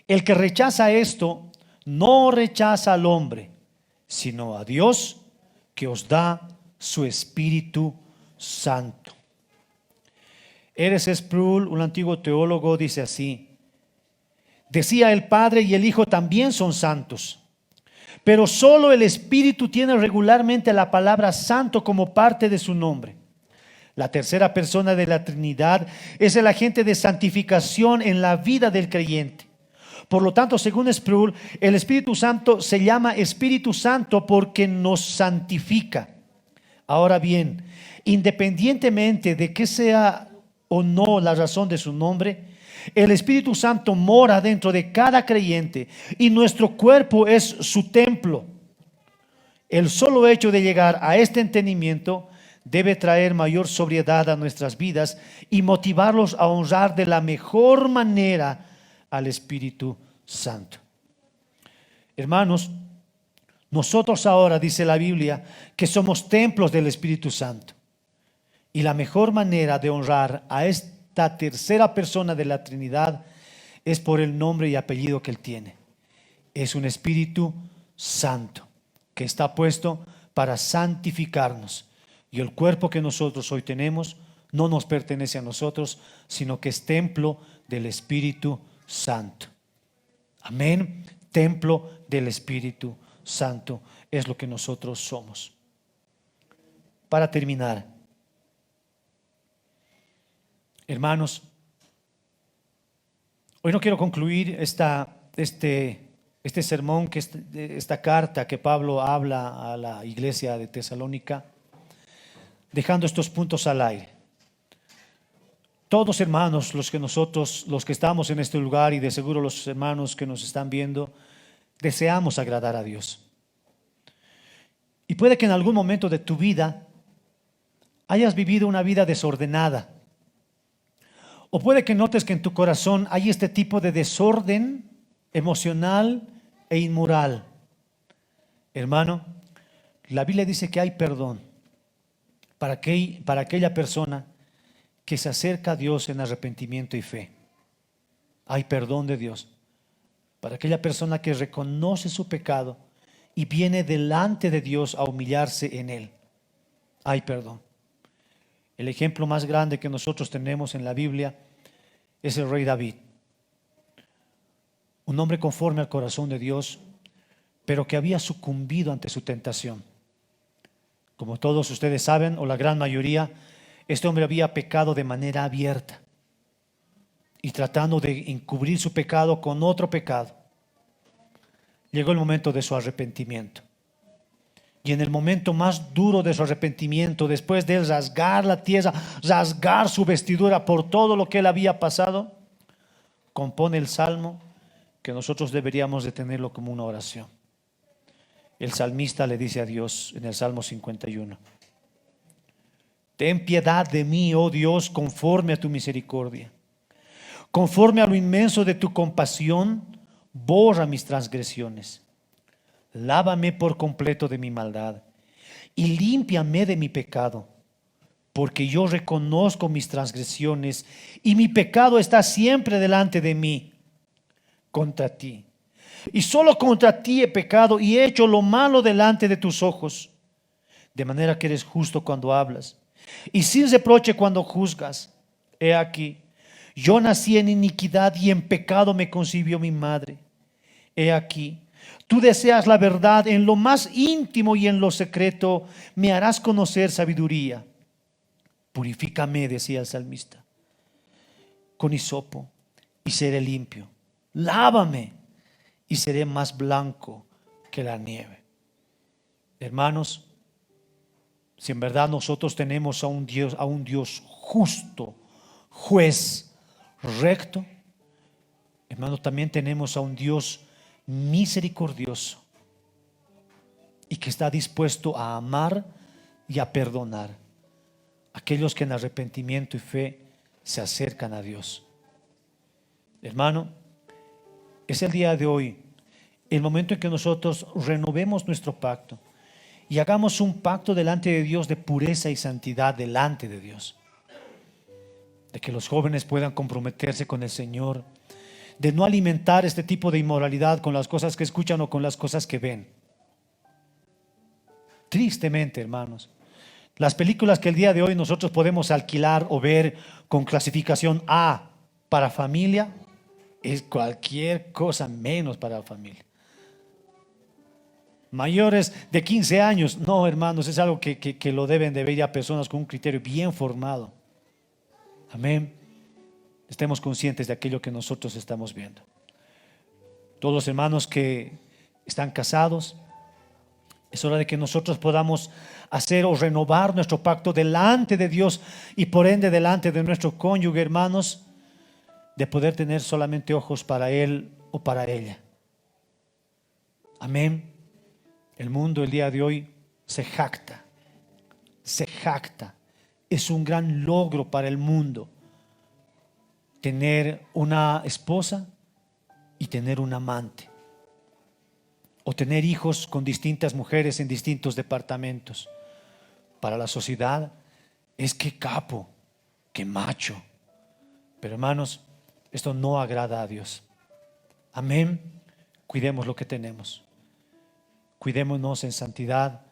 el que rechaza esto no rechaza al hombre, sino a Dios, que os da su Espíritu Santo. R.C. Sproul, un antiguo teólogo, dice así: Decía el Padre y el Hijo también son santos. Pero solo el Espíritu tiene regularmente la palabra santo como parte de su nombre. La tercera persona de la Trinidad es el agente de santificación en la vida del creyente. Por lo tanto, según Sproul, el Espíritu Santo se llama Espíritu Santo porque nos santifica. Ahora bien, independientemente de que sea o no la razón de su nombre, el Espíritu Santo mora dentro de cada creyente y nuestro cuerpo es su templo. El solo hecho de llegar a este entendimiento debe traer mayor sobriedad a nuestras vidas y motivarlos a honrar de la mejor manera al Espíritu Santo. Hermanos, nosotros ahora, dice la Biblia, que somos templos del Espíritu Santo. Y la mejor manera de honrar a esta tercera persona de la Trinidad es por el nombre y apellido que Él tiene. Es un Espíritu Santo que está puesto para santificarnos. Y el cuerpo que nosotros hoy tenemos no nos pertenece a nosotros, sino que es templo del Espíritu Santo. Amén. Templo del Espíritu Santo es lo que nosotros somos. Para terminar, hermanos, hoy no quiero concluir este sermón, esta carta que Pablo habla a la iglesia de Tesalónica, dejando estos puntos al aire. Todos, hermanos, los que estamos en este lugar, y de seguro los hermanos que nos están viendo, deseamos agradar a Dios. Y puede que en algún momento de tu vida hayas vivido una vida desordenada. O puede que notes que en tu corazón hay este tipo de desorden emocional e inmoral. Hermano, la Biblia dice que hay perdón para aquella persona que se acerca a Dios en arrepentimiento y fe. Hay perdón de Dios para aquella persona que reconoce su pecado y viene delante de Dios a humillarse en Él. Hay perdón. El ejemplo más grande que nosotros tenemos en la Biblia es el rey David. Un hombre conforme al corazón de Dios, pero que había sucumbido ante su tentación. Como todos ustedes saben, o la gran mayoría, este hombre había pecado de manera abierta y tratando de encubrir su pecado con otro pecado. Llegó el momento de su arrepentimiento. Y en el momento más duro de su arrepentimiento, después de él rasgar la tierra, rasgar su vestidura por todo lo que él había pasado, compone el salmo que nosotros deberíamos de tenerlo como una oración. El salmista le dice a Dios en el Salmo 51: ten piedad de mí, oh Dios, conforme a tu misericordia. Conforme a lo inmenso de tu compasión, borra mis transgresiones. Lávame por completo de mi maldad y límpiame de mi pecado, porque yo reconozco mis transgresiones y mi pecado está siempre delante de mí. Contra ti, y solo contra ti he pecado y he hecho lo malo delante de tus ojos, de manera que eres justo cuando hablas y sin reproche cuando juzgas. He aquí, yo nací en iniquidad y en pecado me concibió mi madre. He aquí, tú deseas la verdad en lo más íntimo y en lo secreto me harás conocer sabiduría. Purifícame, decía el salmista, con hisopo y seré limpio. Lávame y seré más blanco que la nieve. Hermanos, si en verdad nosotros tenemos a un Dios justo, juez, recto, hermano, también tenemos a un Dios misericordioso y que está dispuesto a amar y a perdonar a aquellos que en arrepentimiento y fe se acercan a Dios. Hermano, es el día de hoy el momento en que nosotros renovemos nuestro pacto y hagamos un pacto delante de Dios de pureza y santidad delante de Dios. De que los jóvenes puedan comprometerse con el Señor, de no alimentar este tipo de inmoralidad con las cosas que escuchan o con las cosas que ven. Tristemente, hermanos, las películas que el día de hoy nosotros podemos alquilar o ver con clasificación A para familia, es cualquier cosa menos para la familia. Mayores de 15 años, no, hermanos, es algo que lo deben de ver ya personas con un criterio bien formado. Amén. Estemos conscientes de aquello que nosotros estamos viendo. Todos los hermanos que están casados, es hora de que nosotros podamos hacer o renovar nuestro pacto delante de Dios y por ende delante de nuestro cónyuge, hermanos, de poder tener solamente ojos para él o para ella. Amén. El mundo el día de hoy se jacta. Es un gran logro para el mundo tener una esposa y tener un amante, o tener hijos con distintas mujeres en distintos departamentos. Para la sociedad es que capo, que macho. Pero hermanos, esto no agrada a Dios. Amén. Cuidemos lo que tenemos. Cuidémonos en santidad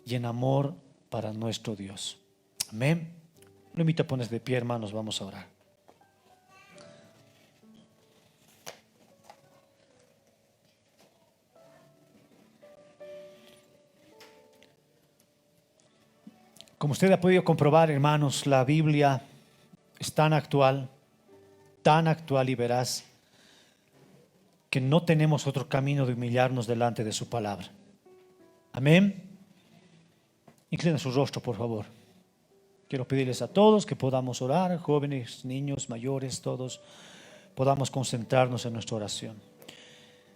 y en amor para nuestro Dios. Amén. Lo invito a ponerse de pie, hermanos, vamos a orar. Como usted ha podido comprobar, hermanos, la Biblia es tan actual y veraz, que no tenemos otro camino de humillarnos delante de su palabra. Amén. Inclina su rostro, por favor. Quiero pedirles a todos que podamos orar, jóvenes, niños, mayores, todos podamos concentrarnos en nuestra oración.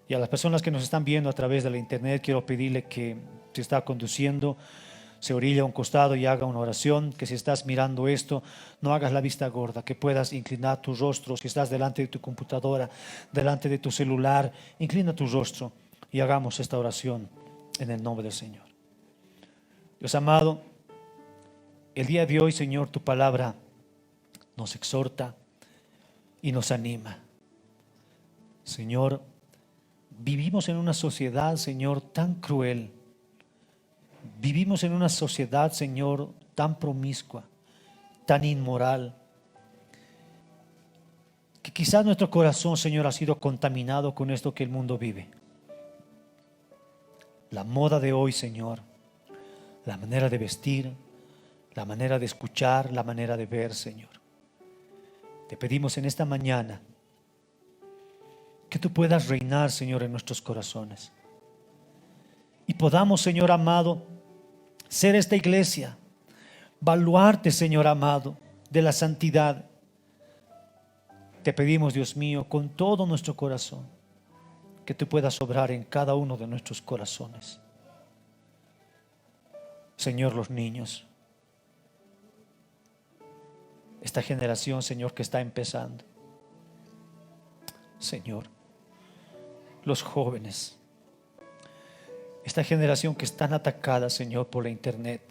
Y a las personas que nos están viendo a través de la internet, quiero pedirle que si está conduciendo, se orilla a un costado y haga una oración. Que si estás mirando esto, no hagas la vista gorda, que puedas inclinar tu rostro. Si estás delante de tu computadora, delante de tu celular, inclina tu rostro y hagamos esta oración en el nombre del Señor. Dios amado, el día de hoy, Señor, tu palabra nos exhorta y nos anima. Señor, vivimos en una sociedad, Señor, tan cruel. Vivimos en una sociedad, Señor, tan promiscua, tan inmoral, que quizás nuestro corazón, Señor, ha sido contaminado con esto que el mundo vive. La moda de hoy, Señor, la manera de vestir, la manera de escuchar, la manera de ver, Señor. Te pedimos en esta mañana que tú puedas reinar, Señor, en nuestros corazones. Y podamos, Señor amado, ser esta iglesia, baluarte, Señor amado, de la santidad. Te pedimos, Dios mío, con todo nuestro corazón, que tú puedas obrar en cada uno de nuestros corazones. Señor, los niños, esta generación, Señor, que está empezando. Señor, los jóvenes, esta generación que es tan atacada, Señor, por la internet.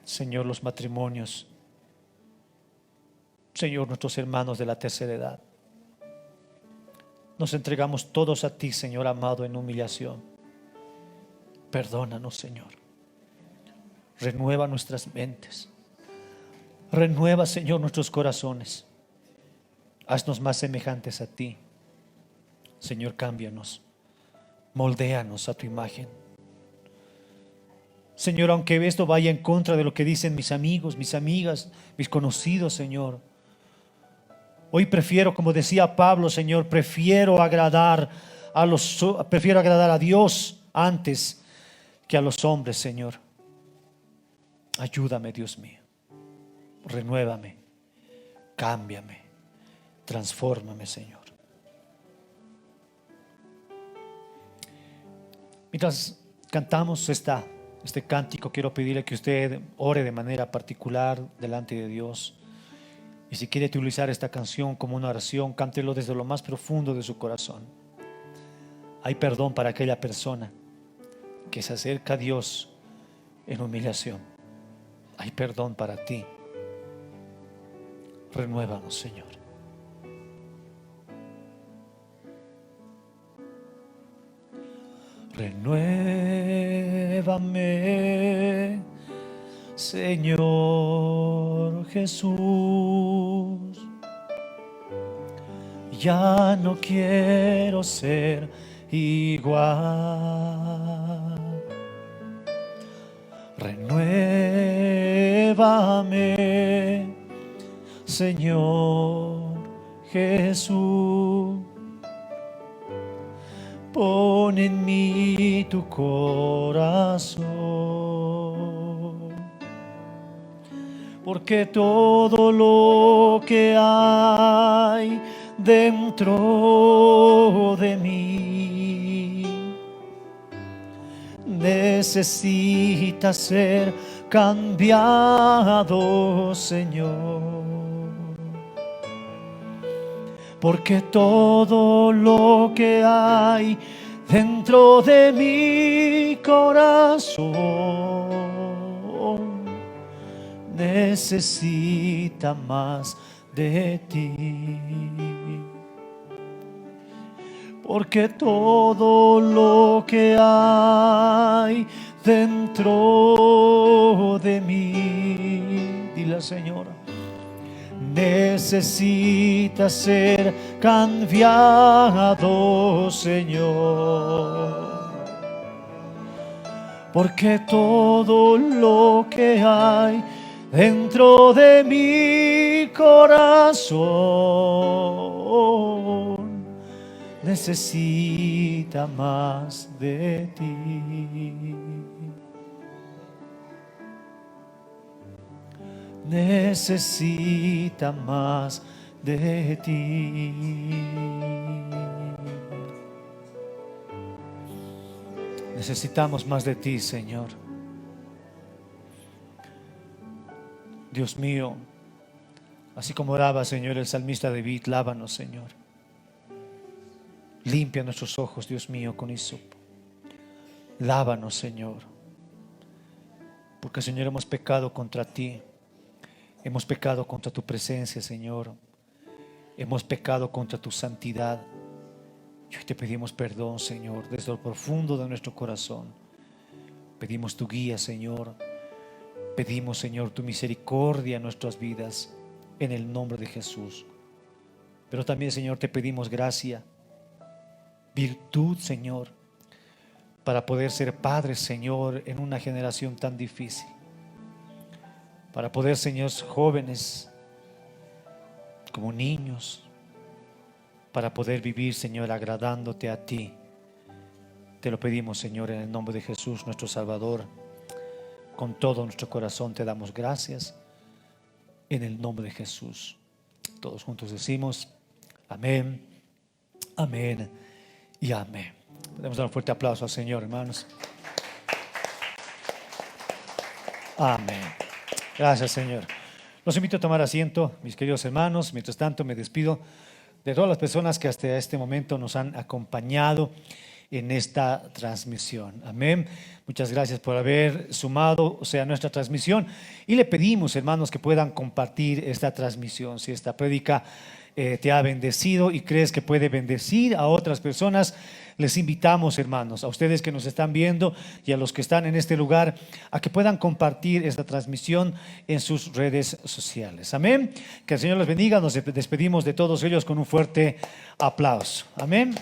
Señor, los matrimonios. Señor, nuestros hermanos de la tercera edad. Nos entregamos todos a ti, Señor amado, en humillación. Perdónanos, Señor. Renueva nuestras mentes. Renueva, Señor, nuestros corazones. Haznos más semejantes a ti. Señor, cámbianos. Moldéanos a tu imagen. Señor, aunque esto vaya en contra de lo que dicen mis amigos, mis amigas, mis conocidos, Señor, hoy prefiero, como decía Pablo, Señor, prefiero agradar a Dios antes que a los hombres, Señor. Ayúdame, Dios mío. Renuévame, cámbiame, transfórmame, Señor. Mientras cantamos este cántico, quiero pedirle que usted ore de manera particular delante de Dios. Y si quiere utilizar esta canción como una oración, cántelo desde lo más profundo de su corazón. Hay perdón para aquella persona que se acerca a Dios en humillación. Hay perdón para ti. Renuévanos, Señor. Renuévame, Señor Jesús. ya no quiero ser igual. Renuévame, Señor Jesús. Pon en mí tu corazón, porque todo lo que hay dentro de mí necesita ser cambiado, Señor. Porque todo lo que hay dentro de mi corazón necesita más de ti. Porque todo lo que hay dentro de mí, dile al Señor, necesita ser cambiado, Señor. Porque todo lo que hay dentro de mi corazón necesita más de ti. Necesita más de ti. Necesitamos más de ti, Señor. Dios mío, así como oraba, Señor, el salmista David, lávanos, Señor. Limpia nuestros ojos, Dios mío, con hisopo. Lávanos, Señor. Porque, Señor, hemos pecado contra ti. Hemos pecado contra tu presencia, Señor. Hemos pecado contra tu santidad. Y hoy te pedimos perdón, Señor, desde lo profundo de nuestro corazón. Pedimos tu guía, Señor. Pedimos, Señor, tu misericordia en nuestras vidas, en el nombre de Jesús. Pero también, Señor, te pedimos gracia, virtud, Señor, para poder ser padres, Señor, en una generación tan difícil. Para poder, Señor, jóvenes como niños, para poder vivir, Señor, agradándote a ti. Te lo pedimos, Señor, en el nombre de Jesús, nuestro Salvador. Con todo nuestro corazón te damos gracias, en el nombre de Jesús. Todos juntos decimos amén, amén y amén. Podemos dar un fuerte aplauso al Señor, hermanos. Amén. Gracias, Señor. Los invito a tomar asiento, mis queridos hermanos. Mientras tanto, me despido de todas las personas que hasta este momento nos han acompañado en esta transmisión. Amén. Muchas gracias por haber sumado a nuestra transmisión. Y le pedimos, hermanos, que puedan compartir esta transmisión. Si esta prédica te ha bendecido y crees que puede bendecir a otras personas, les invitamos, hermanos, a ustedes que nos están viendo y a los que están en este lugar, a que puedan compartir esta transmisión en sus redes sociales. Amén. Que el Señor los bendiga. Nos despedimos de todos ellos con un fuerte aplauso. Amén.